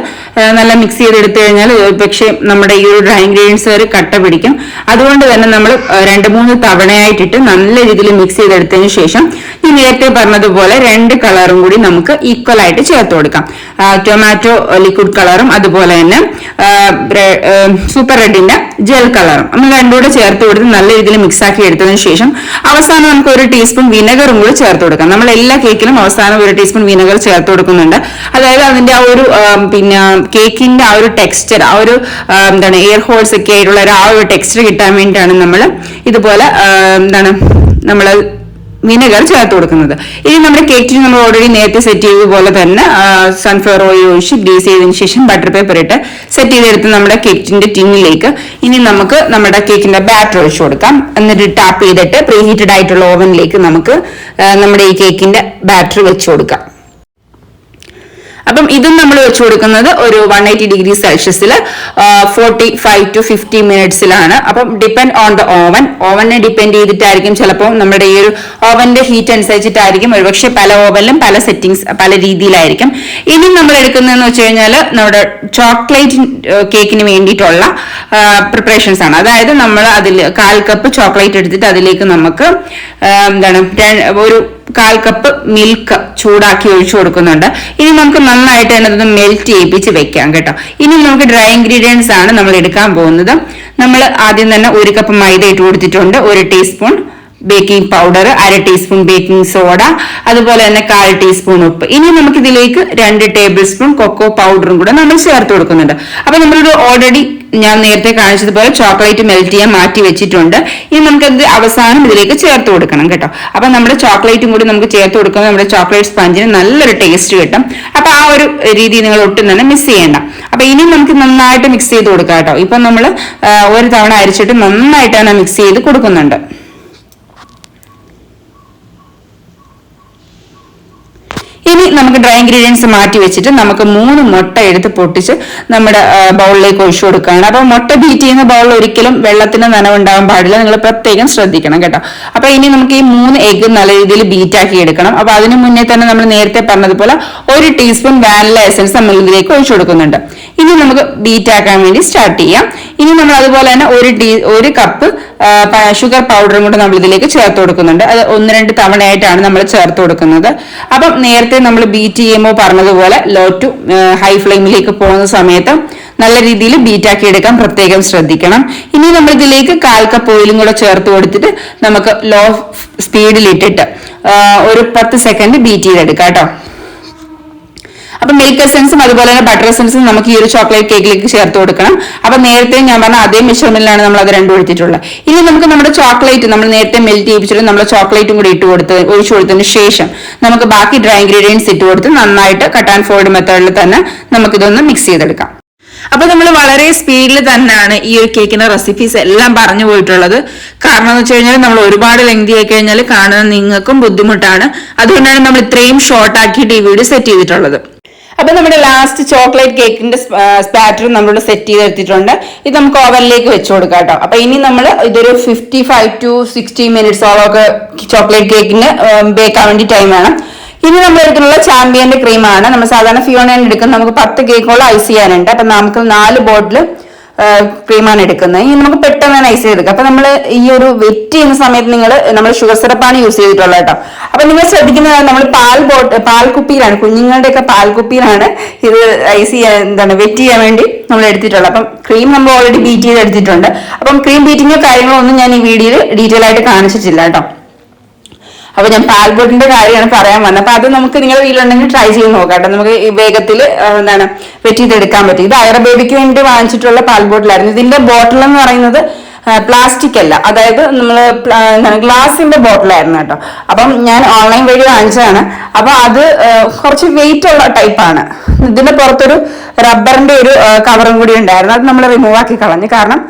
നല്ല മിക്സ് ചെയ്തെടുത്തു കഴിഞ്ഞാൽ പക്ഷേ നമ്മുടെ ഈ ഒരു ഡ്രൈ ഇൻഗ്രീഡിയൻസ് ഒരു കട്ട പിടിക്കും. അതുകൊണ്ട് തന്നെ നമ്മൾ 2-3 തവണയായിട്ടിട്ട് നല്ല രീതിയിൽ മിക്സ് ചെയ്തെടുത്തതിന് ശേഷം ഈ നേരത്തെ പറഞ്ഞതുപോലെ 2 കളറും കൂടി നമുക്ക് ഈക്വൽ ആയിട്ട് ചേർത്ത് കൊടുക്കാം. ടൊമാറ്റോ ലിക്വിഡ് കളറും അതുപോലെ തന്നെ സൂപ്പർ റെഡിന്റെ ജെൽ കളറും നമ്മൾ രണ്ടുകൂടെ ചേർത്ത് കൊടുത്ത് നല്ല രീതിയിൽ മിക്സ് ആക്കി എടുത്തതിന് ശേഷം അവസാനം നമുക്ക് 1 ടീസ്പൂൺ വിനെഗറും കൂടി ചേർത്ത് കൊടുക്കാം. നമ്മൾ എല്ലാ കേക്കിലും അവസാനം 1 ടീസ്പൂൺ വിനെഗർ ചേർത്ത് കൊടുക്കുന്നുണ്ട്. അതായത് അതിന്റെ ആ ഒരു പിന്നെ കേക്കിന്റെ ആ ഒരു ടെക്സ്ചർ, ആ ഒരു എന്താണ് എയർ ഹോൾസ് ഒക്കെ ആയിട്ടുള്ള ആ ഒരു ടെക്സ്ചർ കിട്ടാൻ വേണ്ടിയിട്ടാണ് നമ്മൾ ഇതുപോലെ നമ്മൾ വിനെഗർ ചേർത്ത് കൊടുക്കുന്നത്. ഇനി നമ്മുടെ കേക്കിന് നമ്മൾ ഓൾറെഡി നേരത്തെ സെറ്റ് ചെയ്തതുപോലെ തന്നെ സൺഫ്ലവർ ഓയിൽ ഒഴിച്ച് ഗ്രീസ് ചെയ്തതിനു ശേഷം ബട്ടർ പേപ്പർ ഇട്ട് സെറ്റ് ചെയ്തെടുത്ത് നമ്മുടെ കേക്കിന്റെ ടിന്നിലേക്ക് ഇനി നമുക്ക് നമ്മുടെ കേക്കിന്റെ ബാറ്റർ ഒഴിച്ചു കൊടുക്കാം. എന്നിട്ട് ടാപ്പ് ചെയ്തിട്ട് പ്രീ ഹീറ്റഡ് ആയിട്ടുള്ള ഓവനിലേക്ക് നമുക്ക് നമ്മുടെ ഈ കേക്കിന്റെ ബാറ്റർ വെച്ചു കൊടുക്കാം. അപ്പം ഇതും നമ്മൾ വെച്ചു കൊടുക്കുന്നത് ഒരു 180 ഡിഗ്രി സെൽഷ്യസിൽ 45 to 50 മിനിറ്റ്സിലാണ്. അപ്പം ഡിപ്പെൻഡ് ഓൺ ദ ഓവനെ ഡിപ്പെൻഡ് ചെയ്തിട്ടായിരിക്കും ചിലപ്പോൾ നമ്മുടെ ഈ ഒരു ഓവന്റെ ഹീറ്റ് അനുസരിച്ചിട്ടായിരിക്കും. ഒരുപക്ഷെ പല ഓവനിലും പല സെറ്റിംഗ്സ് പല രീതിയിലായിരിക്കും. ഇനി നമ്മൾ എടുക്കുന്നതെന്ന് വെച്ച് കഴിഞ്ഞാൽ നമ്മുടെ ചോക്ലേറ്റ് കേക്കിന് വേണ്ടിയിട്ടുള്ള പ്രിപ്പറേഷൻസ് ആണ്. അതായത് നമ്മൾ അതിൽ 1/4 കപ്പ് ചോക്ലേറ്റ് എടുത്തിട്ട് അതിലേക്ക് നമുക്ക് ഒരു 1/4 കപ്പ് മിൽക്ക് ചൂടാക്കി ഒഴിച്ചു കൊടുക്കുന്നുണ്ട്. ഇനി നമുക്ക് നന്നായിട്ട് തന്നെ അതൊന്ന് മെൽറ്റ് ചെയ്യിപ്പിച്ച് വെക്കാം കേട്ടോ. ഇനി നമുക്ക് ഡ്രൈ ഇൻഗ്രീഡിയൻസ് ആണ് നമ്മൾ എടുക്കാൻ പോകുന്നത്. നമ്മൾ ആദ്യം തന്നെ 1 കപ്പ് മൈദ ഇട്ട് കൊടുത്തിട്ടുണ്ട്, 1 teaspoon baking powder, 1/2 teaspoon baking soda, അതുപോലെ തന്നെ 1/4 ടീസ്പൂൺ ഉപ്പ്. ഇനി നമുക്ക് ഇതിലേക്ക് 2 ടേബിൾ സ്പൂൺ കൊക്കോ പൗഡറും കൂടെ നമ്മൾ ചേർത്ത് കൊടുക്കുന്നുണ്ട്. അപ്പൊ നമ്മളൊരു ഓൾറെഡി ഞാൻ നേരത്തെ കാണിച്ചതുപോലെ ചോക്ലേറ്റ് മെൽറ്റ് ചെയ്യാൻ മാറ്റി വെച്ചിട്ടുണ്ട്. ഇനി നമുക്കത് അവസാനം ഇതിലേക്ക് ചേർത്ത് കൊടുക്കണം കേട്ടോ. അപ്പൊ നമ്മുടെ ചോക്ലേറ്റും കൂടി നമുക്ക് ചേർത്ത് കൊടുക്കുമ്പോൾ നമ്മുടെ ചോക്ലേറ്റ് സ്പഞ്ചിന് നല്ലൊരു ടേസ്റ്റ് കിട്ടും. അപ്പൊ ആ ഒരു രീതി നിങ്ങൾ ഒട്ടും തന്നെ മിസ് ചെയ്യേണ്ട. അപ്പൊ ഇനി നമുക്ക് നന്നായിട്ട് മിക്സ് ചെയ്ത് കൊടുക്കാം കേട്ടോ. ഇപ്പൊ നമ്മൾ 1 തവണ അരിച്ചിട്ട് നന്നായിട്ട് തന്നെ മിക്സ് ചെയ്ത് കൊടുക്കുന്നുണ്ട്. ഇനി നമുക്ക് ഡ്രൈ ഇൻഗ്രീഡിയൻസ് മാറ്റി വെച്ചിട്ട് നമുക്ക് 3 മുട്ട എടുത്ത് പൊട്ടിച്ച് നമ്മുടെ ബൗളിലേക്ക് ഒഴിച്ചു കൊടുക്കുകയാണ്. അപ്പൊ മുട്ട ബീറ്റ് ചെയ്യുന്ന ബൗളിൽ ഒരിക്കലും വെള്ളത്തിന് നനവുണ്ടാവാൻ പാടില്ല, നിങ്ങൾ പ്രത്യേകം ശ്രദ്ധിക്കണം കേട്ടോ. അപ്പൊ ഇനി നമുക്ക് ഈ 3 എഗ്ഗ് നല്ല രീതിയിൽ ബീറ്റ് ആക്കി എടുക്കണം. അപ്പൊ അതിന് മുന്നേ തന്നെ നമ്മൾ നേരത്തെ പറഞ്ഞതുപോലെ 1 ടീസ്പൂൺ വാനില എസൻസ് നമ്മൾ ഇതിലേക്ക് ഒഴിച്ചു കൊടുക്കുന്നുണ്ട്. ഇനി നമുക്ക് ബീറ്റ് ആക്കാൻ വേണ്ടി സ്റ്റാർട്ട് ചെയ്യാം. ഇനി നമ്മൾ അതുപോലെ തന്നെ 1 കപ്പ് ഷുഗർ പൗഡറും കൂടെ നമ്മൾ ഇതിലേക്ക് ചേർത്ത് കൊടുക്കുന്നുണ്ട്. അത് 1-2 തവണയായിട്ടാണ് നമ്മൾ ചേർത്ത് കൊടുക്കുന്നത്. അപ്പം നേരത്തെ നമ്മൾ ബീറ്റ് ചെയ്യുമ്പോൾ പറഞ്ഞതുപോലെ ലോ ടു ഹൈ ഫ്ലെയിമിലേക്ക് പോകുന്ന സമയത്ത് നല്ല രീതിയിൽ ബീറ്റ് ആക്കി എടുക്കാൻ പ്രത്യേകം ശ്രദ്ധിക്കണം. ഇനി നമ്മൾ ഇതിലേക്ക് 1/4 കപ്പ് ഓയിലും കൂടെ ചേർത്ത് കൊടുത്തിട്ട് നമുക്ക് ലോ സ്പീഡിൽ ഇട്ടിട്ട് ഒരു 10 സെക്കൻഡ് ബീറ്റ് ചെയ്തെടുക്കാം കേട്ടോ. അപ്പൊ മിൽക്ക് എസൻസും അതുപോലെ തന്നെ ബട്ടർ എസൻസും നമുക്ക് ഈ ഒരു ചോക്ലേറ്റ് കേക്കിലേക്ക് ചേർത്ത് കൊടുക്കണം. അപ്പൊ നേരത്തെ ഞാൻ പറഞ്ഞ അതേ മെഷർമെന്റിലാണ് നമ്മൾ അത് രണ്ടും എടുത്തിട്ടുള്ളത്. ഇനി നമുക്ക് നമ്മുടെ ചോക്ലേറ്റ് നമ്മൾ നേരത്തെ മെൽറ്റ് ചെയ്യിപ്പിച്ചിട്ട് നമ്മുടെ ചോക്ലേറ്റും കൂടി ഒഴിച്ചു കൊടുത്തതിന് ശേഷം നമുക്ക് ബാക്കി ഡ്രൈ ഇൻഗ്രീഡിയൻസ് ഇട്ട് കൊടുത്ത് നന്നായിട്ട് കട്ട് ആൻഡ് ഫോൾഡ് മെത്തേഡിൽ തന്നെ നമുക്കിതൊന്ന് മിക്സ് ചെയ്തെടുക്കാം. അപ്പൊ നമ്മൾ വളരെ സ്പീഡിൽ തന്നെയാണ് ഈ ഒരു കേക്കിന്റെ റെസിപ്പീസ് എല്ലാം പറഞ്ഞു പോയിട്ടുള്ളത്. കാരണം എന്ന് വെച്ച് കഴിഞ്ഞാൽ നമ്മൾ ഒരുപാട് ലെങ്തി ആയി കഴിഞ്ഞാൽ കാണുന്ന നിങ്ങൾക്കും ബുദ്ധിമുട്ടാണ്. അതുകൊണ്ടാണ് നമ്മൾ ഇത്രയും ഷോർട്ട് ആക്കിയിട്ട് ഈ വീഡിയോ സെറ്റ് ചെയ്തിട്ടുള്ളത്. അപ്പൊ നമ്മുടെ ലാസ്റ്റ് ചോക്ലേറ്റ് കേക്കിന്റെ സ്പാറ്റർ നമ്മൾ സെറ്റ് ചെയ്തെടുത്തിട്ടുണ്ട്. ഇത് നമുക്ക് ഓവനിലേക്ക് വെച്ച് കൊടുക്കാം കേട്ടോ. അപ്പൊ ഇനി നമ്മൾ ഇതൊരു 55 to 60 മിനിറ്റ്സോളം ഒക്കെ ചോക്ലേറ്റ് കേക്കിന് ബേക്ക് ആവാൻ വേണ്ടി ടൈം വേണം. ഇനി നമ്മൾ എടുക്കുന്ന ചാമ്പ്യന്റെ ക്രീമാണ്. നമ്മൾ സാധാരണ ഫിയോണയാണ് എടുക്കുന്നത്. നമുക്ക് 10 കേക്കോളം ഐസ് ചെയ്യാനുണ്ട്. അപ്പൊ നമുക്ക് 4 ബോട്ടിൽ ക്രീമാണ് എടുക്കുന്നത്. ഇനി നമുക്ക് പെട്ടെന്ന് തന്നെ ഐസ് ചെയ്തെടുക്കാം. അപ്പൊ നമ്മൾ ഈ ഒരു വെറ്റ് ചെയ്യുന്ന സമയത്ത് നമ്മൾ ഷുഗർ സിറപ്പാണ് യൂസ് ചെയ്തിട്ടുള്ളത് കേട്ടോ. അപ്പൊ നിങ്ങൾ ശ്രദ്ധിക്കുന്നത് നമ്മൾ പാൽക്കുപ്പിയിലാണ്, കുഞ്ഞുങ്ങളുടെ ഒക്കെ പാൽക്കുപ്പിയിലാണ് ഇത് ഐസ് ചെയ്യാൻ വെറ്റ് ചെയ്യാൻ വേണ്ടി നമ്മൾ എടുത്തിട്ടുള്ളത്. അപ്പം ക്രീം നമ്മൾ ഓൾറെഡി ബീറ്റ് ചെയ്ത് എടുത്തിട്ടുണ്ട്. അപ്പം ക്രീം ബീറ്റിങ്ങോ കാര്യങ്ങളോ ഒന്നും ഞാൻ ഈ വീഡിയോയിൽ ഡീറ്റെയിൽ ആയിട്ട് കാണിച്ചിട്ടില്ല കേട്ടോ. അപ്പൊ ഞാൻ പാൽബോട്ടിന്റെ കാര്യമാണ് പറയാൻ വന്നത്. അപ്പൊ അത് നമുക്ക് നിങ്ങളുടെ വീട്ടിലുണ്ടെങ്കിൽ ട്രൈ ചെയ്ത് നോക്കാം. നമുക്ക് ഈ വേഗത്തിൽ വെറ്റ് ചെയ്തെടുക്കാൻ പറ്റും. ഇത് ഐറ ബേബിക്ക് വേണ്ടി വാങ്ങിച്ചിട്ടുള്ള പാൽബോട്ടിലായിരുന്നു. ഇതിന്റെ ബോട്ടിൽ എന്ന് പറയുന്നത് പ്ലാസ്റ്റിക് അല്ല, അതായത് ഗ്ലാസിന്റെ ബോട്ടിലായിരുന്നു കേട്ടോ. അപ്പം ഞാൻ ഓൺലൈൻ വഴി വാങ്ങിച്ചതാണ്. അപ്പൊ അത് കുറച്ച് വെയിറ്റ് ഉള്ള ടൈപ്പാണ്. ഇതിന്റെ പുറത്തൊരു റബ്ബറിന്റെ ഒരു കവറും കൂടി ഉണ്ടായിരുന്നു. അത് നമ്മൾ റിമൂവ് ആക്കി കളഞ്ഞു. കാരണം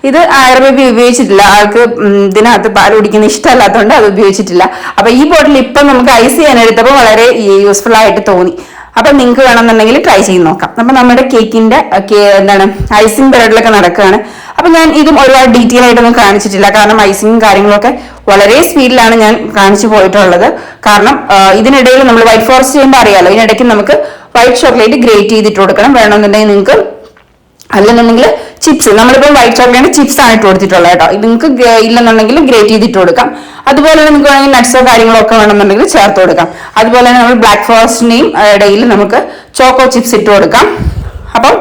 ഇത് ഐറ ബേബി ഉപയോഗിച്ചിട്ടില്ല. ആൾക്ക് ഇതിനകത്ത് പാൽ കുടിക്കുന്ന ഇഷ്ടമല്ലാത്തതുകൊണ്ട് അത് ഉപയോഗിച്ചിട്ടില്ല. അപ്പൊ ഈ ബോട്ടിൽ ഇപ്പം നമുക്ക് ഐസ് ചെയ്യാൻ എടുത്തപ്പോൾ വളരെ യൂസ്ഫുൾ ആയിട്ട് തോന്നി. അപ്പൊ നിങ്ങൾക്ക് വേണമെന്നുണ്ടെങ്കിൽ ട്രൈ ചെയ്ത് നോക്കാം. അപ്പൊ നമ്മുടെ കേക്കിന്റെ ഐസിങ് പീരീഡിലൊക്കെ നടക്കുകയാണ്. അപ്പൊ ഞാൻ ഇതും ഒരുപാട് ഡീറ്റെയിൽ ആയിട്ടൊന്നും കാണിച്ചിട്ടില്ല. കാരണം ഐസിങ്ങും കാര്യങ്ങളൊക്കെ വളരെ സ്പീഡിലാണ് ഞാൻ കാണിച്ചു പോയിട്ടുള്ളത്. കാരണം ഇതിനിടയിൽ നമ്മൾ വൈറ്റ് ഫോറസ്റ്റ് ചെയ്യുമ്പോൾ അറിയാലോ, ഇതിനിടയ്ക്ക് നമുക്ക് വൈറ്റ് ചോക്ലേറ്റ് ഗ്രേറ്റ് ചെയ്തിട്ട് കൊടുക്കണം. വേണമെന്നുണ്ടെങ്കിൽ നിങ്ങൾക്ക് അല്ലെന്നുണ്ടെങ്കിൽ ചിപ്സ്, നമ്മളിപ്പോൾ വൈറ്റ് ചോക്ലേറ്റ് ചിപ്സ് ആണ് ഇട്ട് കൊടുത്തിട്ടുള്ളത് കേട്ടോ. ഇത് നിങ്ങൾക്ക് ഇല്ലെന്നുണ്ടെങ്കിൽ ഗ്രേറ്റ് ചെയ്തിട്ട് കൊടുക്കാം. അതുപോലെ തന്നെ നിങ്ങൾക്ക് വേണമെങ്കിൽ നട്ട്സോ കാര്യങ്ങളോ ഒക്കെ വേണമെന്നുണ്ടെങ്കിൽ ചേർത്ത് കൊടുക്കാം. അതുപോലെ തന്നെ നമ്മൾ ബ്ലാക്ക് ഫോറസ്റ്റിന്റെയും ഇടയിൽ നമുക്ക് ചോക്കോ ചിപ്സ് ഇട്ട് കൊടുക്കാം. അപ്പം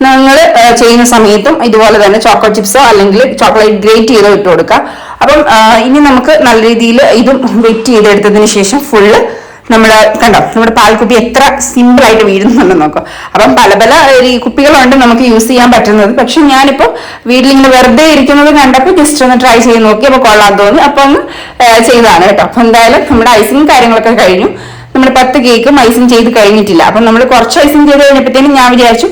നിങ്ങൾ ചെയ്യുന്ന സമയത്തും ഇതുപോലെ തന്നെ ചോക്കോ ചിപ്സോ അല്ലെങ്കിൽ ചോക്ലേറ്റ് ഗ്രേറ്റ് ചെയ്തോ ഇട്ട് കൊടുക്കാം. അപ്പം ഇനി നമുക്ക് നല്ല രീതിയിൽ ഇതും വെറ്റ് ചെയ്തെടുത്തതിന് ശേഷം ഫുള്ള് നമ്മുടെ പാൽക്കുപ്പി എത്ര സിമ്പിൾ ആയിട്ട് വീഴുന്നുണ്ടെന്ന് നോക്കാം. അപ്പം പല പല കുപ്പികളുണ്ട് നമുക്ക് യൂസ് ചെയ്യാൻ പറ്റുന്നത്. പക്ഷെ ഞാനിപ്പോ വീട്ടിലിങ്ങനെ വെറുതെ ഇരിക്കുന്നത് കണ്ടപ്പോൾ ജസ്റ്റ് ഒന്ന് ട്രൈ ചെയ്ത് നോക്കി. അപ്പൊ കൊള്ളാൻ തോന്നി, അപ്പൊ ഒന്ന് ചെയ്തതാണ് കേട്ടോ. അപ്പൊ എന്തായാലും നമ്മുടെ ഐസിങ് കാര്യങ്ങളൊക്കെ കഴിഞ്ഞു. നമ്മൾ 10 കേക്കും ഐസിങ് ചെയ്ത് കഴിഞ്ഞിട്ടില്ല. അപ്പൊ നമ്മൾ കുറച്ച് ഐസിങ് ചെയ്ത് കഴിഞ്ഞപ്പോഴത്തേനും ഞാൻ വിചാരിച്ചു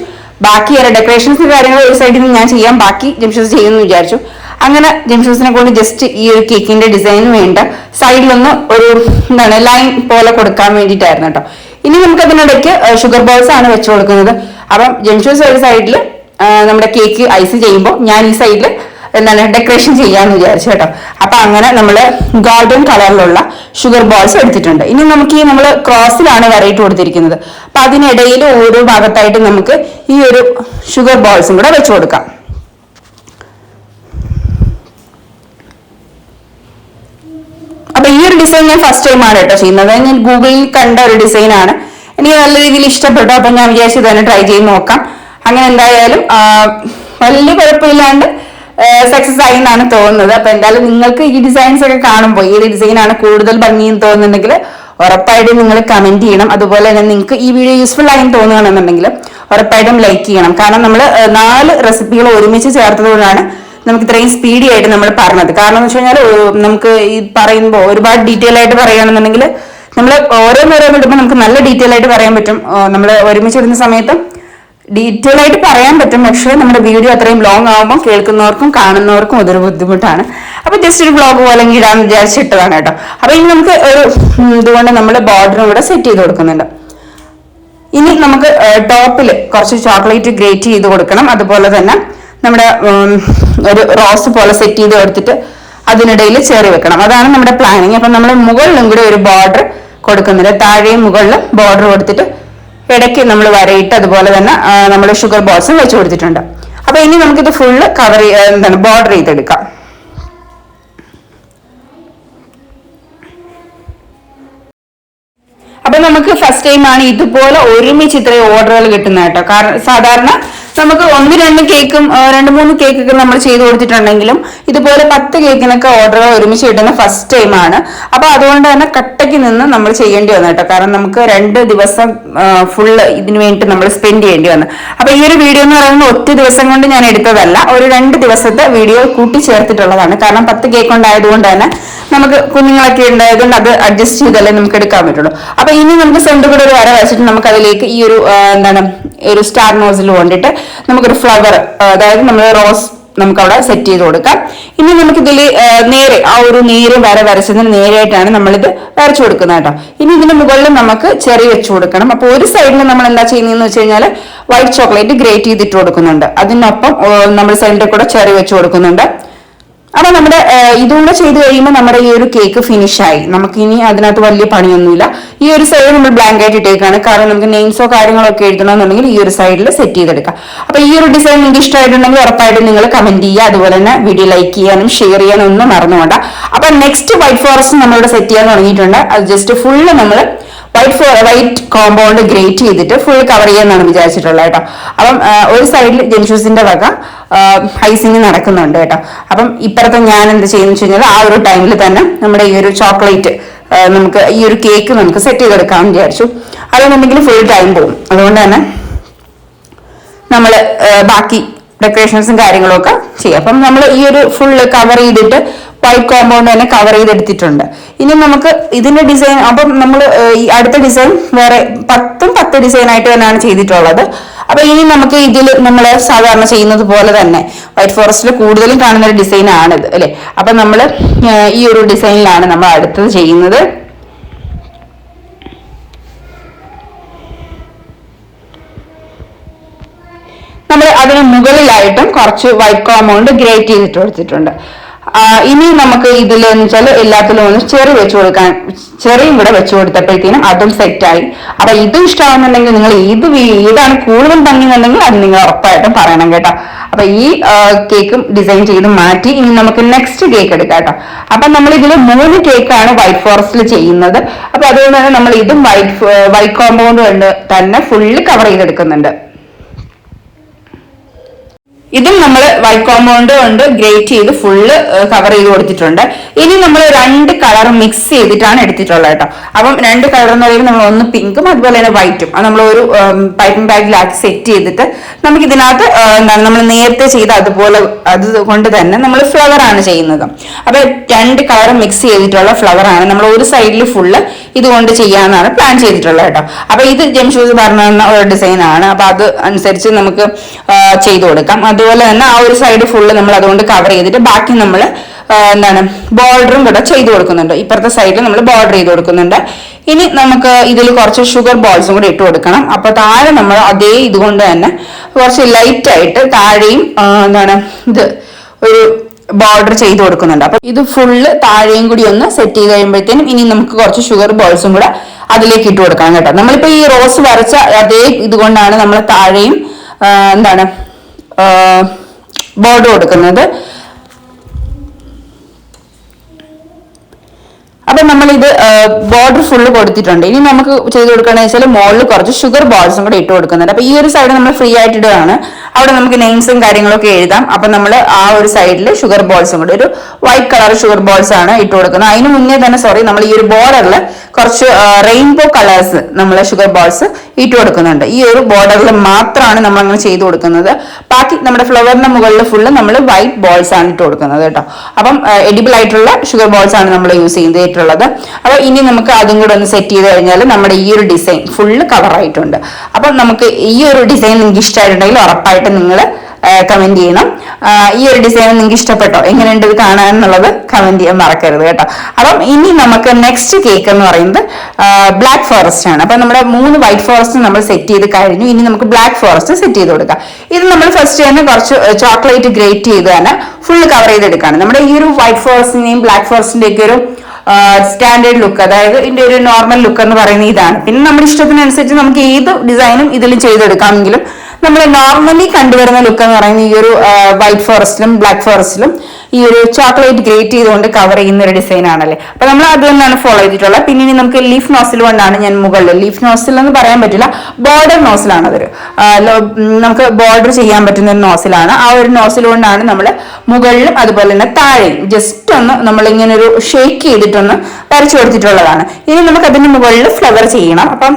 ബാക്കി ഡെക്കറേഷൻസ് കാര്യങ്ങൾ ഒരു സൈഡിൽ നിന്ന് ഞാൻ ചെയ്യാം, ബാക്കി ജംഷൂസ് ചെയ്യുമെന്ന് വിചാരിച്ചു. അങ്ങനെ ജംഷൂസിനെ കൊണ്ട് ജസ്റ്റ് ഈ ഒരു കേക്കിന്റെ ഡിസൈന് വേണ്ട സൈഡിലൊന്ന് ഒരു ലൈൻ പോലെ കൊടുക്കാൻ വേണ്ടിയിട്ടായിരുന്നു കേട്ടോ. ഇനി നമുക്ക് അതിനിടയ്ക്ക് ഷുഗർ ബോൾസ് ആണ് വെച്ച് കൊടുക്കുന്നത്. അപ്പം ജംഷൂസ് ഒരു സൈഡിൽ നമ്മുടെ കേക്ക് ഐസ് ചെയ്യുമ്പോൾ ഞാൻ ഈ സൈഡിൽ ഡെക്കറേഷൻ ചെയ്യാന്ന് വിചാരിച്ചു കേട്ടോ. അപ്പൊ അങ്ങനെ നമ്മൾ ഗോൾഡൻ കളറിലുള്ള ഷുഗർ ബോൾസ് എടുത്തിട്ടുണ്ട്. ഇനി നമുക്ക് ഈ നമ്മൾ ക്രോസിലാണ് വരയിട്ട് കൊടുത്തിരിക്കുന്നത്. അപ്പൊ അതിനിടയിൽ ഓരോ ഭാഗത്തായിട്ട് നമുക്ക് ഈ ഒരു ഷുഗർ ബോൾസും കൂടെ വെച്ച് കൊടുക്കാം. അപ്പൊ ഈ ഒരു ഡിസൈൻ ഞാൻ ഫസ്റ്റ് ടൈം ആണ് കേട്ടോ ചെയ്യുന്നത്. ഞാൻ ഗൂഗിളിൽ കണ്ട ഒരു ഡിസൈൻ ആണ്, എനിക്ക് നല്ല രീതിയിൽ ഇഷ്ടപ്പെട്ടു. അപ്പൊ ഞാൻ വിചാരിച്ചു തന്നെ ട്രൈ ചെയ്ത് നോക്കാം. അങ്ങനെ എന്തായാലും വലിയ കുഴപ്പമില്ലാണ്ട് സക്സസ് ആയി എന്നാണ് തോന്നുന്നത്. അപ്പൊ എന്തായാലും നിങ്ങൾക്ക് ഈ ഡിസൈൻസ് ഒക്കെ കാണുമ്പോൾ ഏത് ഡിസൈനാണ് കൂടുതൽ ഭംഗിയെന്ന് തോന്നുന്നുണ്ടെങ്കിൽ ഉറപ്പായിട്ടും നിങ്ങൾ കമന്റ് ചെയ്യണം. അതുപോലെ തന്നെ നിങ്ങൾക്ക് ഈ വീഡിയോ യൂസ്ഫുൾ ആയി തോന്നുകയാണെന്നുണ്ടെങ്കിൽ ഉറപ്പായിട്ടും ലൈക്ക് ചെയ്യണം. കാരണം നമ്മൾ 4 റെസിപ്പികൾ ഒരുമിച്ച് ചേർത്തതുകൊണ്ടാണ് നമുക്ക് ഇത്രയും സ്പീഡി ആയിട്ട് നമ്മൾ പറഞ്ഞത്. കാരണം എന്ന് വെച്ച് കഴിഞ്ഞാൽ നമുക്ക് ഈ പറയുമ്പോൾ ഒരുപാട് ഡീറ്റെയിൽ ആയിട്ട് പറയുകയാണെന്നുണ്ടെങ്കിൽ നമ്മൾ ഓരോന്നിടുമ്പോൾ നമുക്ക് നല്ല ഡീറ്റെയിൽ ആയിട്ട് പറയാൻ പറ്റും. നമ്മൾ ഒരുമിച്ചിടുന്ന സമയത്ത് ഡീറ്റെയിൽ ആയിട്ട് പറയാൻ പറ്റും. പക്ഷേ നമ്മുടെ വീഡിയോ അത്രയും ലോങ് ആകുമ്പോൾ കേൾക്കുന്നവർക്കും കാണുന്നവർക്കും അതൊരു ബുദ്ധിമുട്ടാണ്. അപ്പൊ ജസ്റ്റ് ഒരു വ്ലോഗ് പോലെ ഇടാന്ന് വിചാരിച്ചിട്ടതാണ് കേട്ടോ. അപ്പൊ ഇനി നമുക്ക് ഒരു ഇതുകൊണ്ട് നമ്മൾ ബോർഡറും കൂടെ സെറ്റ് ചെയ്ത് കൊടുക്കുന്നുണ്ട്. ഇനി നമുക്ക് ടോപ്പിൽ കുറച്ച് ചോക്ലേറ്റ് ഗ്രേറ്റ് ചെയ്ത് കൊടുക്കണം. അതുപോലെ തന്നെ നമ്മുടെ ഒരു റോസ് പോലെ സെറ്റ് ചെയ്ത് കൊടുത്തിട്ട് അതിനിടയിൽ ചേറി വെക്കണം. അതാണ് നമ്മുടെ പ്ലാനിങ്. അപ്പൊ നമ്മൾ മുകളിലും കൂടി ഒരു ബോർഡർ കൊടുക്കുന്നുണ്ട്. താഴെയും മുകളിലും ബോർഡർ കൊടുത്തിട്ട് ഇടയ്ക്ക് നമ്മൾ വരയിട്ട് അതുപോലെ തന്നെ നമ്മൾ ഷുഗർ ബോൾസും വെച്ച് കൊടുത്തിട്ടുണ്ട്. അപ്പൊ ഇനി നമുക്കിത് ഫുള്ള് ബോർഡർ ചെയ്തെടുക്കാം. അപ്പൊ നമുക്ക് ഫസ്റ്റ് ടൈം ആണ് ഇതുപോലെ ഒരുമിച്ച് ഇത്രയും ഓർഡറുകൾ കിട്ടുന്നത് കേട്ടോ. കാരണം സാധാരണ നമുക്ക് 1-2 കേക്കും 2-3 കേക്കൊക്കെ നമ്മൾ ചെയ്ത് കൊടുത്തിട്ടുണ്ടെങ്കിലും ഇതുപോലെ 10 കേക്കിനൊക്കെ ഓർഡറുകൾ ഒരുമിച്ച് കിട്ടുന്ന ഫസ്റ്റ് ടൈം ആണ്. അപ്പൊ അതുകൊണ്ട് തന്നെ കട്ടയ്ക്ക് നിന്ന് നമ്മൾ ചെയ്യേണ്ടി വന്നു കേട്ടോ. കാരണം നമുക്ക് 2 ദിവസം ഫുള്ള് ഇതിനു വേണ്ടി നമ്മൾ സ്പെൻഡ് ചെയ്യേണ്ടി വന്നു. അപ്പൊ ഈ ഒരു വീഡിയോ എന്ന് പറയുന്നത് ഒറ്റ ദിവസം കൊണ്ട് ഞാൻ എടുത്തതല്ല, ഒരു 2 ദിവസത്തെ വീഡിയോ കൂട്ടി ചേർത്തിട്ടുള്ളതാണ്. കാരണം 10 കേക്ക് ഉണ്ടായതുകൊണ്ട് തന്നെ നമുക്ക് കുഞ്ഞുങ്ങളൊക്കെ ഉണ്ടായതുകൊണ്ട് അത് അഡ്ജസ്റ്റ് ചെയ്തല്ലേ നമുക്ക് എടുക്കാൻ പറ്റുള്ളൂ. അപ്പൊ ഇനി നമുക്ക് സെന്റർ കൂടെ ഒരു വര വെച്ചിട്ട് നമുക്ക് അതിലേക്ക് ഈ ഒരു ഒരു സ്റ്റാർ നോസിൽ കൊണ്ടിട്ട് നമുക്കൊരു ഫ്ലവർ, അതായത് നമ്മൾ റോസ് നമുക്ക് അവിടെ സെറ്റ് ചെയ്ത് കൊടുക്കാം. ഇനി നമുക്ക് ഇതിൽ നേരെ ആ ഒരു നേരെ വരച്ചതിന് നേരെയായിട്ടാണ് നമ്മളിത് വരച്ചു കൊടുക്കുന്നത് കേട്ടോ. ഇനി ഇതിന് മുകളിൽ നമുക്ക് ചെറി വെച്ച് കൊടുക്കണം. അപ്പൊ ഒരു സൈഡിൽ നമ്മൾ എന്താ ചെയ്യുന്നതെന്ന് വെച്ച് കഴിഞ്ഞാൽ വൈറ്റ് ചോക്ലേറ്റ് ഗ്രേറ്റ് ചെയ്തിട്ട് കൊടുക്കുന്നുണ്ട്, അതിനൊപ്പം നമ്മൾ സെന്ററിൽ കൂടെ ചെറി വെച്ച് കൊടുക്കുന്നുണ്ട്. അപ്പൊ നമ്മുടെ ഇതുകൂടെ ചെയ്ത് കഴിയുമ്പോൾ നമ്മുടെ ഈ ഒരു കേക്ക് ഫിനിഷായി. നമുക്ക് ഇനി അതിനകത്ത് വലിയ പണിയൊന്നുമില്ല. ഈ ഒരു സൈഡ് നമ്മൾ ബ്ലാങ്ക് ആയിട്ട് ഇട്ടേക്കാണ്, കാരണം നമുക്ക് നെയിംസോ കാര്യങ്ങളോ ഒക്കെ എഴുതണമെന്നുണ്ടെങ്കിൽ ഈ ഒരു സൈഡിൽ സെറ്റ് ചെയ്തെടുക്കാം. അപ്പൊ ഈ ഒരു ഡിസൈൻ നിങ്ങൾക്ക് ഇഷ്ടമായിട്ടുണ്ടെങ്കിൽ ഉറപ്പായിട്ടും നിങ്ങൾ കമന്റ് ചെയ്യുക. അതുപോലെ തന്നെ വീഡിയോ ലൈക്ക് ചെയ്യാനും ഷെയർ ചെയ്യാനും ഒന്നും മറന്നുകൊണ്ട. അപ്പൊ നെക്സ്റ്റ് വൈറ്റ് ഫോറസ്റ്റ് നമ്മളിവിടെ സെറ്റ് ചെയ്യാൻ തുടങ്ങിയിട്ടുണ്ട്. അത് ജസ്റ്റ് ഫുള്ള് നമ്മൾ വൈറ്റ് കോമ്പൗണ്ട് ഗ്രേറ്റ് ചെയ്തിട്ട് ഫുൾ കവർ ചെയ്യാന്നാണ് വിചാരിച്ചിട്ടുള്ളത് കേട്ടോ. അപ്പം ഒരു സൈഡിൽ ജെൻഷൂസിന്റെ വക ഐസിങ് നടക്കുന്നുണ്ട് കേട്ടോ. അപ്പം ഇപ്പുറത്തെ ഞാൻ എന്ത് ചെയ്യുന്ന വെച്ച് കഴിഞ്ഞാൽ ആ ഒരു ടൈമിൽ തന്നെ നമ്മുടെ ഈ ഒരു ചോക്ലേറ്റ് നമുക്ക് ഈ ഒരു കേക്ക് നമുക്ക് സെറ്റ് ചെയ്തെടുക്കാമെന്ന് വിചാരിച്ചു. അതെന്നുണ്ടെങ്കിൽ ഫുൾ ടൈം പോകും. അതുകൊണ്ട് തന്നെ നമ്മൾ ബാക്കി ഡെക്കറേഷൻസും കാര്യങ്ങളും ഒക്കെ ചെയ്യാം. അപ്പം നമ്മൾ ഈ ഒരു ഫുള്ള് കവർ ചെയ്തിട്ട് വൈറ്റ് കോമ്പൗണ്ട് തന്നെ കവർ ചെയ്തെടുത്തിട്ടുണ്ട്. ഇനി നമുക്ക് ഇതിന്റെ ഡിസൈൻ, അപ്പം നമ്മൾ ഈ അടുത്ത ഡിസൈൻ വേറെ 10 ഡിസൈൻ ആയിട്ട് തന്നെയാണ് ചെയ്തിട്ടുള്ളത്. അപ്പൊ ഇനി നമുക്ക് ഇതിൽ നമ്മൾ സാധാരണ ചെയ്യുന്നത് പോലെ തന്നെ വൈറ്റ് ഫോറസ്റ്റിൽ കൂടുതലും കാണുന്ന ഒരു ഡിസൈൻ ആണിത് അല്ലെ. അപ്പൊ നമ്മൾ ഈ ഒരു ഡിസൈനിലാണ് നമ്മൾ അടുത്തത് ചെയ്യുന്നത്. നമ്മൾ അതിന് മുകളിലായിട്ടും കുറച്ച് വൈറ്റ് കോമ്പൗണ്ട് ഗ്രേറ്റ് ചെയ്തിട്ട് കൊടുത്തിട്ടുണ്ട്. ഇനി നമുക്ക് ഇതിൽ എന്ന് വെച്ചാൽ എല്ലാത്തിലും ഒന്ന് ചെറി വെച്ച് കൊടുക്കാൻ, ചെറിയും കൂടെ വെച്ച് കൊടുത്തപ്പോഴത്തേനും അതും സെറ്റായി. അപ്പൊ ഇതും ഇഷ്ടമാകുന്നുണ്ടെങ്കിൽ നിങ്ങൾ ഏതാണ് കൂടുതൽ ഭംഗിയുണ്ടെങ്കിൽ അത് നിങ്ങൾ ഉറപ്പായിട്ടും പറയണം കേട്ടോ. അപ്പൊ ഈ കേക്കും ഡിസൈൻ ചെയ്ത് മാറ്റി ഇനി നമുക്ക് നെക്സ്റ്റ് കേക്ക് എടുക്കാം കേട്ടോ. അപ്പൊ നമ്മൾ ഇതിൽ 3 കേക്കാണ് വൈറ്റ് ഫോറസ്റ്റിൽ ചെയ്യുന്നത്. അപ്പൊ അതുകൊണ്ട് തന്നെ നമ്മൾ ഇതും വൈറ്റ് കോമ്പൗണ്ട് കൊണ്ട് തന്നെ ഫുള്ള് കവർ ചെയ്തെടുക്കുന്നുണ്ട്. ഇതും നമ്മൾ വൈറ്റ് കോമ്പൗണ്ട് കൊണ്ട് ഗ്രേറ്റ് ചെയ്ത് ഫുള്ള് കവർ ചെയ്ത് കൊടുത്തിട്ടുണ്ട്. ഇനി നമ്മൾ 2 കളർ മിക്സ് ചെയ്തിട്ടാണ് എടുത്തിട്ടുള്ളത് കേട്ടോ. അപ്പം 2 കളർ എന്ന് പറയുമ്പോൾ നമ്മൾ ഒന്ന് പിങ്കും അതുപോലെ തന്നെ വൈറ്റും അത് നമ്മൾ ഒരു പൈപ്പിംഗ് ബാഗിലാക്കി സെറ്റ് ചെയ്തിട്ട് നമുക്ക് ഇതിനകത്ത് എന്താണ് നമ്മൾ നേരത്തെ ചെയ്ത അതുകൊണ്ട് തന്നെ നമ്മൾ ഫ്ലവർ ആണ് ചെയ്യുന്നത്. അപ്പൊ 2 കളർ മിക്സ് ചെയ്തിട്ടുള്ള ഫ്ലവർ ആണ് നമ്മൾ ഒരു സൈഡിൽ ഫുള്ള് ഇതുകൊണ്ട് ചെയ്യാന്നാണ് പ്ലാൻ ചെയ്തിട്ടുള്ളത് കേട്ടോ. അപ്പൊ ഇത് ജെംഷൂസ് പറഞ്ഞ ഒരു ഡിസൈൻ ആണ്. അപ്പൊ അത് അനുസരിച്ച് നമുക്ക് ചെയ്തു കൊടുക്കാം. അതുപോലെ തന്നെ ആ ഒരു സൈഡ് ഫുള്ള് നമ്മൾ അതുകൊണ്ട് കവർ ചെയ്തിട്ട് ബാക്കി നമ്മൾ ബോർഡറും കൂടെ ചെയ്ത് കൊടുക്കുന്നുണ്ട്. ഇപ്പുറത്തെ സൈഡിൽ നമ്മൾ ബോർഡർ ചെയ്ത് കൊടുക്കുന്നുണ്ട്. ഇനി നമുക്ക് ഇതിൽ കുറച്ച് ഷുഗർ ബോൾസും കൂടി ഇട്ട് കൊടുക്കണം. അപ്പൊ താഴെ നമ്മൾ അതേ ഇതുകൊണ്ട് തന്നെ കുറച്ച് ലൈറ്റ് ആയിട്ട് താഴെയും ഇത് ഒരു ബോർഡർ ചെയ്ത് കൊടുക്കുന്നുണ്ട്. അപ്പൊ ഇത് ഫുള്ള് താഴെയും കൂടി ഒന്ന് സെറ്റ് ചെയ്ത് കഴിയുമ്പോഴത്തേനും ഇനി നമുക്ക് കുറച്ച് ഷുഗർ ബോൾസും കൂടെ അതിലേക്ക് ഇട്ട് കൊടുക്കാം കേട്ടോ. നമ്മളിപ്പോ ഈ റോസ് വരച്ച അതേ ഇതുകൊണ്ടാണ് നമ്മൾ താഴെയും ബോർഡർ കൊടുക്കുന്നത്. അപ്പൊ നമ്മളിത് ബോർഡർ ഫുള്ള് കൊടുത്തിട്ടുണ്ട്. ഇനി നമുക്ക് ചെയ്ത് കൊടുക്കണമെന്ന് വെച്ചാൽ മുകളിൽ കുറച്ച് ഷുഗർ ബോൾസും കൂടെ ഇട്ട് കൊടുക്കുന്നുണ്ട്. അപ്പൊ ഈ ഒരു സൈഡ് നമ്മൾ ഫ്രീ ആയിട്ട് ഇടുകയാണ്. അവിടെ നമുക്ക് നെയിംസും കാര്യങ്ങളൊക്കെ എഴുതാം. അപ്പൊ നമ്മൾ ആ ഒരു സൈഡിൽ ഷുഗർ ബോൾസും കൂടെ ഒരു വൈറ്റ് കളർ ഷുഗർ ബോൾസ് ആണ് ഇട്ട് കൊടുക്കുന്നത്. അതിന് മുന്നേ തന്നെ നമ്മൾ ഈ ഒരു ബോർഡറിൽ കുറച്ച് റെയിൻബോ കളേഴ്സ് നമ്മൾ ഷുഗർ ബോൾസ് ഇട്ട് കൊടുക്കുന്നുണ്ട്. ഈ ഒരു ബോർഡറിൽ മാത്രമാണ് നമ്മൾ അങ്ങനെ ചെയ്ത് കൊടുക്കുന്നത്. ബാക്കി നമ്മുടെ ഫ്ലവറിന്റെ മുകളിൽ ഫുള്ള് നമ്മൾ വൈറ്റ് ബോൾസ് ആണ് ഇട്ട് കൊടുക്കുന്നത് കേട്ടോ. അപ്പം എഡിബിൾ ആയിട്ടുള്ള ഷുഗർ ബോൾസ് ആണ് നമ്മൾ യൂസ് ചെയ്തിട്ടുള്ളത്. അപ്പൊ ഇനി നമുക്ക് അതും കൂടെ ഒന്ന് സെറ്റ് ചെയ്ത് കഴിഞ്ഞാൽ നമ്മുടെ ഈ ഒരു ഡിസൈൻ ഫുള്ള് കവർ ആയിട്ടുണ്ട്. അപ്പൊ നമുക്ക് ഈ ഒരു ഡിസൈൻ നിങ്ങൾക്ക് ഇഷ്ടമായിട്ടുണ്ടെങ്കിൽ ഉറപ്പായിട്ടും നിങ്ങൾ കമന്റ് ചെയ്യണം. ഈ ഒരു ഡിസൈൻ നിങ്ങൾക്ക് ഇഷ്ടപ്പെട്ടോ, എങ്ങനെയുണ്ട് ഇത് കാണാൻ എന്നുള്ളത് കമന്റ് ചെയ്യാൻ മറക്കരുത് കേട്ടോ. അപ്പം ഇനി നമുക്ക് നെക്സ്റ്റ് കേക്ക് എന്ന് പറയുന്നത് ബ്ലാക്ക് ഫോറസ്റ്റ് ആണ്. അപ്പൊ നമ്മുടെ 3 വൈറ്റ് ഫോറസ്റ്റ് നമ്മൾ സെറ്റ് ചെയ്ത് കഴിഞ്ഞു. ഇനി നമുക്ക് ബ്ലാക്ക് ഫോറസ്റ്റ് സെറ്റ് ചെയ്ത് കൊടുക്കാം. ഇത് നമ്മൾ ഫസ്റ്റ് തന്നെ കുറച്ച് ചോക്ലേറ്റ് ഗ്രേറ്റ് ചെയ്ത് തന്നെ ഫുള്ള് കവർ ചെയ്തെടുക്കുകയാണ്. നമ്മുടെ ഈ ഒരു വൈറ്റ് ഫോറസ്റ്റിന്റെയും ബ്ലാക്ക് ഫോറസ്റ്റിന്റെ ഒക്കെ ഒരു സ്റ്റാൻഡേർഡ് ലുക്ക്, അതായത് ഇതിന്റെ ഒരു നോർമൽ ലുക്ക് എന്ന് പറയുന്നത് ഇതാണ്. പിന്നെ നമ്മുടെ ഇഷ്ടത്തിനനുസരിച്ച് നമുക്ക് ഏത് ഡിസൈനും ഇതിൽ ചെയ്തെടുക്കാമെങ്കിലും നമ്മൾ നോർമലി കണ്ടുവരുന്ന ലുക്ക് എന്ന് പറയുന്നത് ഈ ഒരു വൈറ്റ് ഫോറസ്റ്റിലും ബ്ലാക്ക് ഫോറസ്റ്റിലും ഈ ഒരു ചോക്ലേറ്റ് ഗ്രേറ്റ് ചെയ്തുകൊണ്ട് കവർ ചെയ്യുന്ന ഒരു ഡിസൈൻ ആണല്ലേ. അപ്പൊ നമ്മൾ അത് തന്നെയാണ് ഫോളോ ചെയ്തിട്ടുള്ളത്. പിന്നെ ഇനി നമുക്ക് ലീഫ് നോസിൽ കൊണ്ടാണ് ഞാൻ മുകളിൽ, ലീഫ് നോസിൽ എന്ന് പറയാൻ പറ്റില്ല, ബോർഡർ നോസിലാണ് അതൊരു നമുക്ക് ബോർഡർ ചെയ്യാൻ പറ്റുന്ന ഒരു നോസിലാണ്. ആ ഒരു നോസിൽ കൊണ്ടാണ് നമ്മൾ മുകളിലും അതുപോലെ തന്നെ താഴെയും ജസ്റ്റ് ഒന്ന് നമ്മൾ ഇങ്ങനെ ഒരു ഷേക്ക് ചെയ്തിട്ടൊന്ന് വരച്ചു കൊടുത്തിട്ടുള്ളതാണ്. ഇനി നമുക്ക് അതിന് മുകളിൽ ഫ്ലവർ ചെയ്യണം. അപ്പം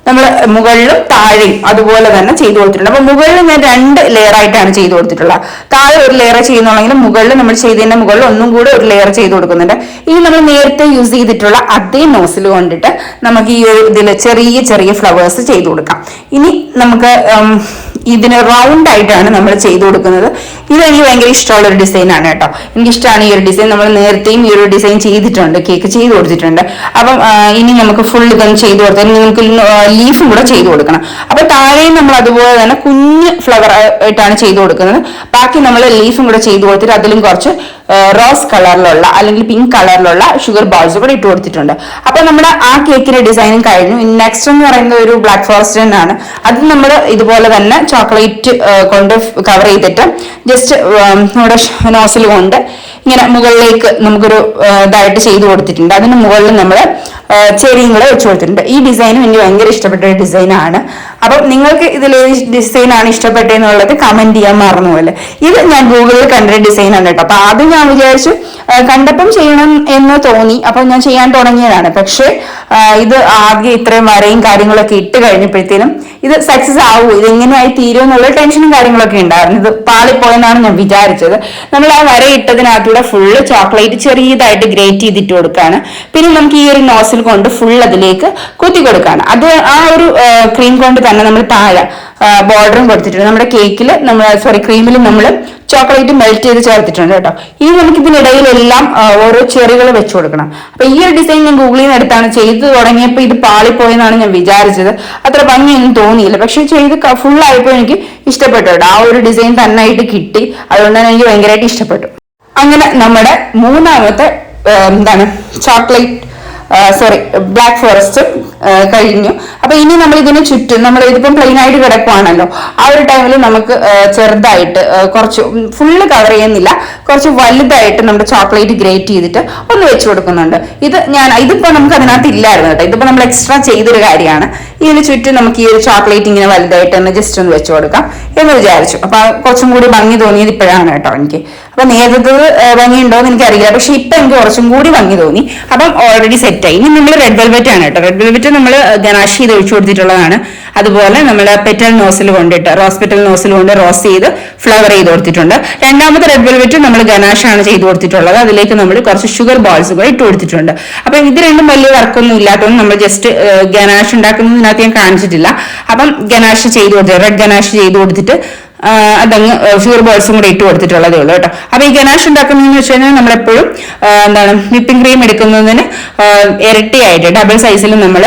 നമ്മൾ മുകളിലും താഴെയും അതുപോലെ തന്നെ ചെയ്തു കൊടുത്തിട്ടുണ്ട്. അപ്പൊ മുകളിൽ ഞാൻ 2 ലെയർ ആയിട്ടാണ് ചെയ്തു കൊടുത്തിട്ടുള്ളത്. താഴെ ഒരു ലെയർ ചെയ്യുന്നുണ്ടെങ്കിൽ മുകളിൽ നമ്മൾ ചെയ്തതിന്റെ മുകളിൽ ഒന്നും കൂടെ ഒരു ലെയർ ചെയ്ത് കൊടുക്കുന്നുണ്ട്. ഇനി നമ്മൾ നേരത്തെ യൂസ് ചെയ്തിട്ടുള്ള അതേ നോസിൽ കൊണ്ടിട്ട് നമുക്ക് ഈ ഒരു ഇതിൽ ചെറിയ ചെറിയ ഫ്ലവേഴ്സ് ചെയ്തു കൊടുക്കാം. ഇനി നമുക്ക് ഇതിന് റൗണ്ട് ആയിട്ടാണ് നമ്മൾ ചെയ്തു കൊടുക്കുന്നത്. ഇത് എനിക്ക് ഭയങ്കര ഇഷ്ടമുള്ള ഒരു ഡിസൈൻ ആണ് കേട്ടോ. എനിക്കിഷ്ടമാണ് ഈ ഒരു ഡിസൈൻ. നമ്മൾ നേരത്തെയും ഈ ഒരു ഡിസൈൻ ചെയ്തിട്ടുണ്ട്, കേക്ക് ചെയ്ത് കൊടുത്തിട്ടുണ്ട്. അപ്പം ഇനി നമുക്ക് ഫുൾ ഇതൊന്ന് ചെയ്ത് കൊടുത്താൽ നമുക്ക് ലീഫും കൂടെ ചെയ്ത് കൊടുക്കണം. അപ്പൊ താഴെയും നമ്മൾ അതുപോലെ തന്നെ കുഞ്ഞ് ഫ്ലവർ ആയിട്ടാണ് ചെയ്ത് കൊടുക്കുന്നത്. ബാക്കി നമ്മൾ ലീഫും കൂടെ ചെയ്ത് കൊടുത്തിട്ട് അതിലും കുറച്ച് റോസ് കളറിലുള്ള അല്ലെങ്കിൽ പിങ്ക് കളറിലുള്ള ഷുഗർ ബോൾസ് കൂടെ ഇട്ട് കൊടുത്തിട്ടുണ്ട്. അപ്പൊ നമ്മുടെ ആ കേക്കിന്റെ ഡിസൈനും കഴിഞ്ഞു. നെക്സ്റ്റ് എന്ന് പറയുന്നത് ഒരു ബ്ലാക്ക് ഫോറസ്റ്റ് തന്നെയാണ്. അത് നമ്മൾ ഇതുപോലെ തന്നെ ചോക്ലേറ്റ് കൊണ്ട് കവർ ചെയ്തിട്ട് ജസ്റ്റ് നമ്മുടെ നോസിൽ കൊണ്ട് ഇങ്ങനെ മുകളിലേക്ക് നമുക്കൊരു ഇതായിട്ട് ചെയ്ത് കൊടുത്തിട്ടുണ്ട്. അതിന് മുകളിൽ നമ്മൾ ചെറിയും കൂടെ വെച്ച് കൊടുത്തിട്ടുണ്ട്. ഈ ഡിസൈനും എനിക്ക് ഭയങ്കര ഇഷ്ടപ്പെട്ട ഒരു ഡിസൈനാണ്. അപ്പം നിങ്ങൾക്ക് ഇതിൽ ഡിസൈനാണ് ഇഷ്ടപ്പെട്ടതെന്നുള്ളത് കമന്റ് ചെയ്യാൻ മറന്നുപോലെ. ഇത് ഞാൻ ഗൂഗിളിൽ കണ്ടൊരു ഡിസൈനാണ് കേട്ടോ. അപ്പൊ ആദ്യം ഞാൻ വിചാരിച്ചു കണ്ടപ്പം ചെയ്യണം എന്ന് തോന്നി, അപ്പൊ ഞാൻ ചെയ്യാൻ തുടങ്ങിയതാണ്. പക്ഷെ ഇത് ആദ്യം ഇത്രയും വരയും കാര്യങ്ങളൊക്കെ ഇട്ട് കഴിഞ്ഞപ്പോഴത്തേനും ഇത് സക്സസ് ആവൂ, ഇത് എങ്ങനെയായി തീരും എന്നുള്ള ടെൻഷനും കാര്യങ്ങളൊക്കെ ഉണ്ടായിരുന്നു. ഇത് പാളിപ്പോയെന്നാണ് ഞാൻ വിചാരിച്ചത്. നമ്മൾ ആ വര ഇട്ടതിനകത്തൂടെ ഫുള്ള് ചോക്ലേറ്റ് ചെറിയതായിട്ട് ഗ്രേറ്റ് ചെയ്തിട്ട് കൊടുക്കുകയാണ്. പിന്നെ നമുക്ക് ഈ ഒരു നോസിൽ കൊണ്ട് ഫുൾ അതിലേക്ക് കുത്തി കൊടുക്കുകയാണ്. അത് ആ ഒരു ക്രീം കൊണ്ട് തന്നെ നമ്മൾ താഴെ ബോർഡറും കൊടുത്തിട്ടുണ്ട്. നമ്മുടെ കേക്കിൽ നമ്മൾ ക്രീമിൽ നമ്മൾ ചോക്ലേറ്റ് മെൽറ്റ് ചെയ്ത് ചേർത്തിട്ടുണ്ട് കേട്ടോ. ഇനി നമുക്ക് ഇതിനിടയിലെല്ലാം ഓരോ ചെറികൾ വെച്ച് കൊടുക്കണം. അപ്പൊ ഈ ഒരു ഡിസൈൻ ഞാൻ ഗൂഗിളിൽ നിന്ന് എടുത്താണ്. ചെയ്ത് തുടങ്ങിയപ്പോൾ ഇത് പാളിപ്പോയെന്നാണ് ഞാൻ വിചാരിച്ചത്. അത്ര ഭംഗിയൊന്നും തോന്നിയില്ല. പക്ഷെ ചെയ്ത് ഫുൾ ആയപ്പോൾ എനിക്ക് ഇഷ്ടപ്പെട്ടു കേട്ടോ. ആ ഒരു ഡിസൈൻ തന്നായിട്ട് കിട്ടി. അതുകൊണ്ട് തന്നെ എനിക്ക് ഭയങ്കരമായിട്ട് ഇഷ്ടപ്പെട്ടു. അങ്ങനെ നമ്മുടെ മൂന്നാമത്തെ ചോക്ലേറ്റ് ബ്ലാക്ക് ഫോറസ്റ്റ് കഴിഞ്ഞു. അപ്പൊ ഇനി നമ്മൾ ഇതിന് ചുറ്റും നമ്മൾ ഇതിപ്പം പ്ലെയിൻ ആയിട്ട് കിടക്കുവാണല്ലോ, ആ ഒരു ടൈമിൽ നമുക്ക് ചെറുതായിട്ട് കുറച്ച് ഫുള്ള് കവർ ചെയ്യുന്നില്ല, കുറച്ച് വലുതായിട്ട് നമ്മുടെ ചോക്ലേറ്റ് ഗ്രേറ്റ് ചെയ്തിട്ട് ഒന്ന് വെച്ച് കൊടുക്കുന്നുണ്ട്. ഇതിപ്പോ നമുക്ക് അതിനകത്ത് ഇല്ലായിരുന്നു കേട്ടോ. ഇതിപ്പോ നമ്മൾ എക്സ്ട്രാ ചെയ്തൊരു കാര്യമാണ്. ഇതിന് ചുറ്റും നമുക്ക് ഈ ഒരു ചോക്ലേറ്റ് ഇങ്ങനെ വലുതായിട്ട് ഒന്ന് ജസ്റ്റ് ഒന്ന് വെച്ച് കൊടുക്കാം എന്ന് വിചാരിച്ചു. അപ്പൊ കുറച്ചും കൂടി ഭംഗി തോന്നിയത് ഇപ്പോഴാണ് കേട്ടോ എനിക്ക്. അപ്പൊ നേരത്തെ ഭംഗി ഉണ്ടോ എന്ന് എനിക്കറിയില്ല, പക്ഷെ ഇപ്പൊ എനിക്ക് കുറച്ചും കൂടി ഭംഗി തോന്നി. അപ്പം ഓൾറെഡി സെറ്റായി. ഇനി നമ്മൾ റെഡ് വെൽവെറ്റ് ആണ് കേട്ടോ. റെഡ് വെൽവെറ്റ് നമ്മൾ ഗനാഷ് ചെയ്ത് ഒഴിച്ചു കൊടുത്തിട്ടുള്ളതാണ്. അതുപോലെ നമ്മൾ പെറ്റൽ നോസിൽ കൊണ്ടിട്ട് റോസ് പെറ്റൽ നോസിൽ കൊണ്ട് റോസ് ചെയ്ത് ഫ്ലവർ ചെയ്ത് കൊടുത്തിട്ടുണ്ട്. രണ്ടാമത്തെ റെഡ് വെൽവെറ്റ് നമ്മൾ ഗനാഷ് ആണ് ചെയ്ത് കൊടുത്തിട്ടുള്ളത്. അതിലേക്ക് നമ്മൾ കുറച്ച് ഷുഗർ ബോൾസ് കൂടെ ഇട്ട് കൊടുത്തിട്ടുണ്ട്. അപ്പൊ ഇത് രണ്ടും വലിയ വർക്കൊന്നും ഇല്ലാത്തതുകൊണ്ട് നമ്മൾ ജസ്റ്റ് ഗനാഷ് ഉണ്ടാക്കുന്നതിനകത്ത് ഞാൻ കാണിച്ചിട്ടില്ല. അപ്പം ഗനാഷ് ചെയ്ത് കൊടുത്തു, റെഡ് ഗനാഷ് ചെയ്ത് കൊടുത്തിട്ട് അതങ്ങ് ഷുഗർ ബോൾസും കൂടെ ഇട്ട് കൊടുത്തിട്ടുള്ളതേ ഉള്ളൂ കേട്ടോ. അപ്പൊ ഈ ഗനാഷ് ഉണ്ടാക്കുന്നതെന്ന് വെച്ച് കഴിഞ്ഞാൽ നമ്മളെപ്പോഴും വിപ്പിംഗ് ക്രീം എടുക്കുന്നതിന് ഇരട്ടിയായിട്ട് ഡബിൾ സൈസിൽ നമ്മൾ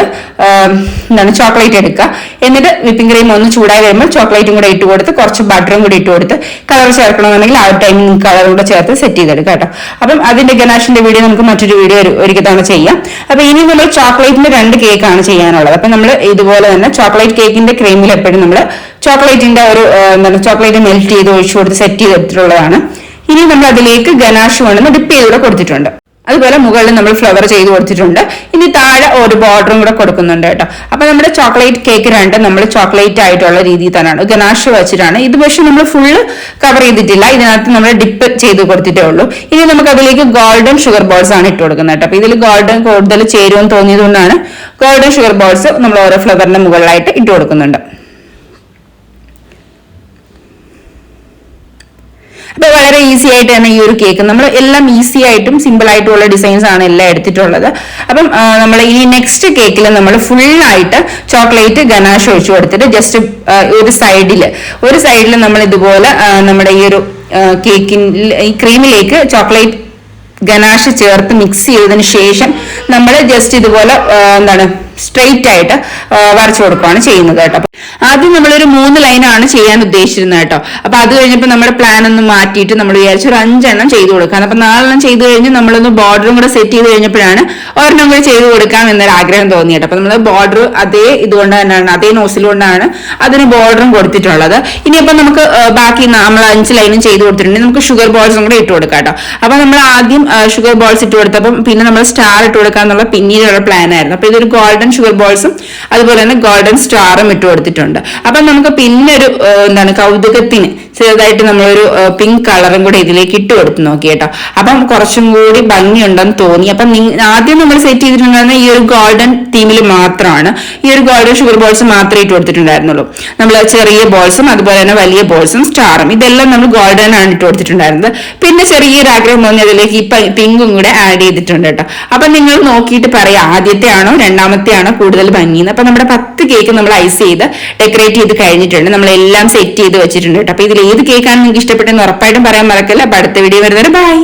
ചോക്ലേറ്റ് എടുക്കുക. എന്നിട്ട് വിപ്പിംഗ് ക്രീം ഒന്ന് ചൂടായി വരുമ്പോൾ ചോക്ലേറ്റും കൂടെ ഇട്ട് കൊടുത്ത് കുറച്ച് ബട്ടറും കൂടി ഇട്ട് കൊടുത്ത് കളർ ചേർക്കണമെന്നുണ്ടെങ്കിൽ ആ ടൈമിൽ കളറും കൂടെ ചേർത്ത് സെറ്റ് ചെയ്തെടുക്കുക കേട്ടോ. അപ്പം അതിന്റെ ഗനാഷിന്റെ വീഡിയോ നമുക്ക് മറ്റൊരു വീഡിയോ ഒരിക്കൽ തവണ ചെയ്യാം. അപ്പൊ ഇനി നമ്മൾ ചോക്ലേറ്റിന്റെ 2 കേക്കാണ് ചെയ്യാനുള്ളത്. അപ്പൊ നമ്മൾ ഇതുപോലെ തന്നെ ചോക്ലേറ്റ് കേക്കിന്റെ ക്രീമിൽ എപ്പോഴും നമ്മൾ ചോക്ലേറ്റിന്റെ ഒരു ചോക്ലേറ്റ് മെൽറ്റ് ചെയ്ത് ഒഴിച്ചു കൊടുത്ത് സെറ്റ് ചെയ്തിട്ടുള്ളതാണ്. ഇനി നമ്മൾ അതിലേക്ക് ഗനാഷ് കൊണ്ടുവന്ന് ഡിപ്പ് ചെയ്തുകൂടെ കൊടുത്തിട്ടുണ്ട്. അതുപോലെ മുകളിൽ നമ്മൾ ഫ്ലവർ ചെയ്ത് കൊടുത്തിട്ടുണ്ട്. ഇനി താഴെ ഒരു ബോർഡറും കൂടെ കൊടുക്കുന്നുണ്ട് കേട്ടോ. അപ്പൊ നമ്മുടെ ചോക്ലേറ്റ് കേക്ക് 2 നമ്മൾ ചോക്ലേറ്റ് ആയിട്ടുള്ള രീതിയിൽ തന്നെയാണ് ഗനാഷ് വെച്ചിട്ടാണ്. ഇത് പക്ഷെ നമ്മൾ ഫുള്ള് കവർ ചെയ്തിട്ടില്ല, ഇതിനകത്ത് നമ്മൾ ഡിപ്പ് ചെയ്ത് കൊടുത്തിട്ടേ ഉള്ളൂ. ഇനി നമുക്ക് അതിലേക്ക് ഗോൾഡൻ ഷുഗർ ബോൾസ് ആണ് ഇട്ട് കൊടുക്കുന്നത് കേട്ടോ. അപ്പൊ ഇതിൽ ഗോൾഡൻ കൂടുതൽ ചേരുമെന്ന് തോന്നിയതുകൊണ്ടാണ് ഗോൾഡൻ ഷുഗർ ബോൾസ് നമ്മൾ ഓരോ ഫ്ലവറിന്റെ മുകളിലായിട്ട് ഇട്ട് കൊടുക്കുന്നുണ്ട്. അപ്പൊ വളരെ ഈസി ആയിട്ട് തന്നെ ഈ ഒരു കേക്ക് നമ്മൾ എല്ലാം ഈസി ആയിട്ടും സിമ്പിൾ ആയിട്ടുള്ള ഡിസൈൻസ് ആണ് എല്ലാം എടുത്തിട്ടുള്ളത്. അപ്പം നമ്മൾ ഈ നെക്സ്റ്റ് കേക്കിൽ നമ്മൾ ഫുള്ളായിട്ട് ചോക്ലേറ്റ് ഗനാഷ് ഒഴിച്ചു കൊടുത്തിട്ട് ജസ്റ്റ് ഒരു സൈഡിൽ നമ്മൾ ഇതുപോലെ നമ്മുടെ ഈ ഒരു ഈ ക്രീമിലേക്ക് ചോക്ലേറ്റ് ഗനാഷ് ചേർത്ത് മിക്സ് ചെയ്തതിന് ശേഷം നമ്മൾ ജസ്റ്റ് ഇതുപോലെ സ്ട്രെയിറ്റ് ആയിട്ട് വരച്ചു കൊടുക്കുകയാണ് ചെയ്യുന്നത് കേട്ടോ. ആദ്യം നമ്മളൊരു 3 ലൈനാണ് ചെയ്യാൻ ഉദ്ദേശിച്ചിരുന്നത് കേട്ടോ. അപ്പൊ അത് കഴിഞ്ഞപ്പോൾ നമ്മുടെ പ്ലാൻ ഒന്ന് മാറ്റിയിട്ട് നമ്മൾ വിചാരിച്ചു ഒരു 5 എണ്ണം ചെയ്തു കൊടുക്കാം. അപ്പൊ 4 എണ്ണം ചെയ്തു കഴിഞ്ഞ് നമ്മളൊന്ന് ബോർഡറും കൂടെ സെറ്റ് ചെയ്ത് കഴിഞ്ഞപ്പോഴാണ് ഒരെണ്ണം കൂടെ ചെയ്ത് കൊടുക്കാം എന്നൊരു ആഗ്രഹം തോന്നിയിട്ട്. അപ്പൊ നമ്മൾ ബോർഡർ അതേ ഇതുകൊണ്ട് തന്നെയാണ്, അതേ നോസിൽ കൊണ്ടാണ് അതിന് ബോർഡറും കൊടുത്തിട്ടുള്ളത്. ഇനിയിപ്പോ നമുക്ക് ബാക്കി നമ്മൾ 5 ലൈനും ചെയ്ത് കൊടുത്തിട്ടുണ്ടെങ്കിൽ നമുക്ക് ഷുഗർ ബോൾസും കൂടെ ഇട്ട് കൊടുക്കാം കേട്ടോ. അപ്പൊ നമ്മൾ ആദ്യം ഷുഗർ ബോൾസ് ഇട്ട് കൊടുത്തപ്പം പിന്നെ നമ്മൾ സ്റ്റാർ ഇട്ട് കൊടുക്കാന്നുള്ള പിന്നീടുള്ള പ്ലാൻ ആയിരുന്നു. അപ്പൊ ഇതൊരു ഗോൾഡൻ ഷുഗർ ബോൾസും അതുപോലെ തന്നെ ഗോൾഡൻ സ്റ്റാറും ഇട്ട് കൊടുത്തിട്ടുണ്ട്. അപ്പൊ നമുക്ക് പിന്നെ ഒരു കൗതുകത്തിന് ചെറുതായിട്ട് നമ്മളൊരു പിങ്ക് കളറും കൂടെ ഇതിലേക്ക് ഇട്ട് കൊടുത്ത് നോക്കി കേട്ടോ. അപ്പം കുറച്ചും കൂടി ഭംഗിയുണ്ടെന്ന് തോന്നി. അപ്പം ആദ്യം നമ്മൾ സെറ്റ് ചെയ്തിട്ടുണ്ടായിരുന്ന ഈ ഒരു ഗോൾഡൻ തീമിൽ മാത്രമാണ്, ഈ ഒരു ഗോൾഡൻ ഷുഗർ ബോൾസ് മാത്രമേ ഇട്ട് കൊടുത്തിട്ടുണ്ടായിരുന്നുള്ളൂ. നമ്മൾ ചെറിയ ബോൾസും അതുപോലെ തന്നെ വലിയ ബോൾസും സ്റ്റാറും ഇതെല്ലാം നമ്മൾ ഗോൾഡൻ ആണ് ഇട്ട് കൊടുത്തിട്ടുണ്ടായിരുന്നത്. പിന്നെ ചെറിയൊരു ആഗ്രഹം തോന്നി അതിലേക്ക് ഈ പിങ്കും കൂടെ ആഡ് ചെയ്തിട്ടുണ്ട് കേട്ടോ. അപ്പൊ നിങ്ങൾ നോക്കിയിട്ട് പറയാം ആദ്യത്തെ ആണോ രണ്ടാമത്തെ ആണോ കൂടുതൽ ഭംഗിന്ന്. അപ്പൊ നമ്മുടെ 10 കേക്ക് നമ്മൾ ഐസ് ചെയ്ത് ഡെക്കറേറ്റ് ചെയ്ത് കഴിഞ്ഞിട്ടുണ്ട്, നമ്മളെല്ലാം സെറ്റ് ചെയ്ത് വെച്ചിട്ടുണ്ട് കേട്ടോ. അപ്പൊ ഇതിൽ ഏത് കേക്കാണ് നിങ്ങൾക്ക് ഇഷ്ടപ്പെട്ടെന്ന് ഉറപ്പായിട്ടും പറയാൻ മറക്കല്ല. അപ്പൊ അടുത്ത വീഡിയോ വരുന്നത് ബൈ.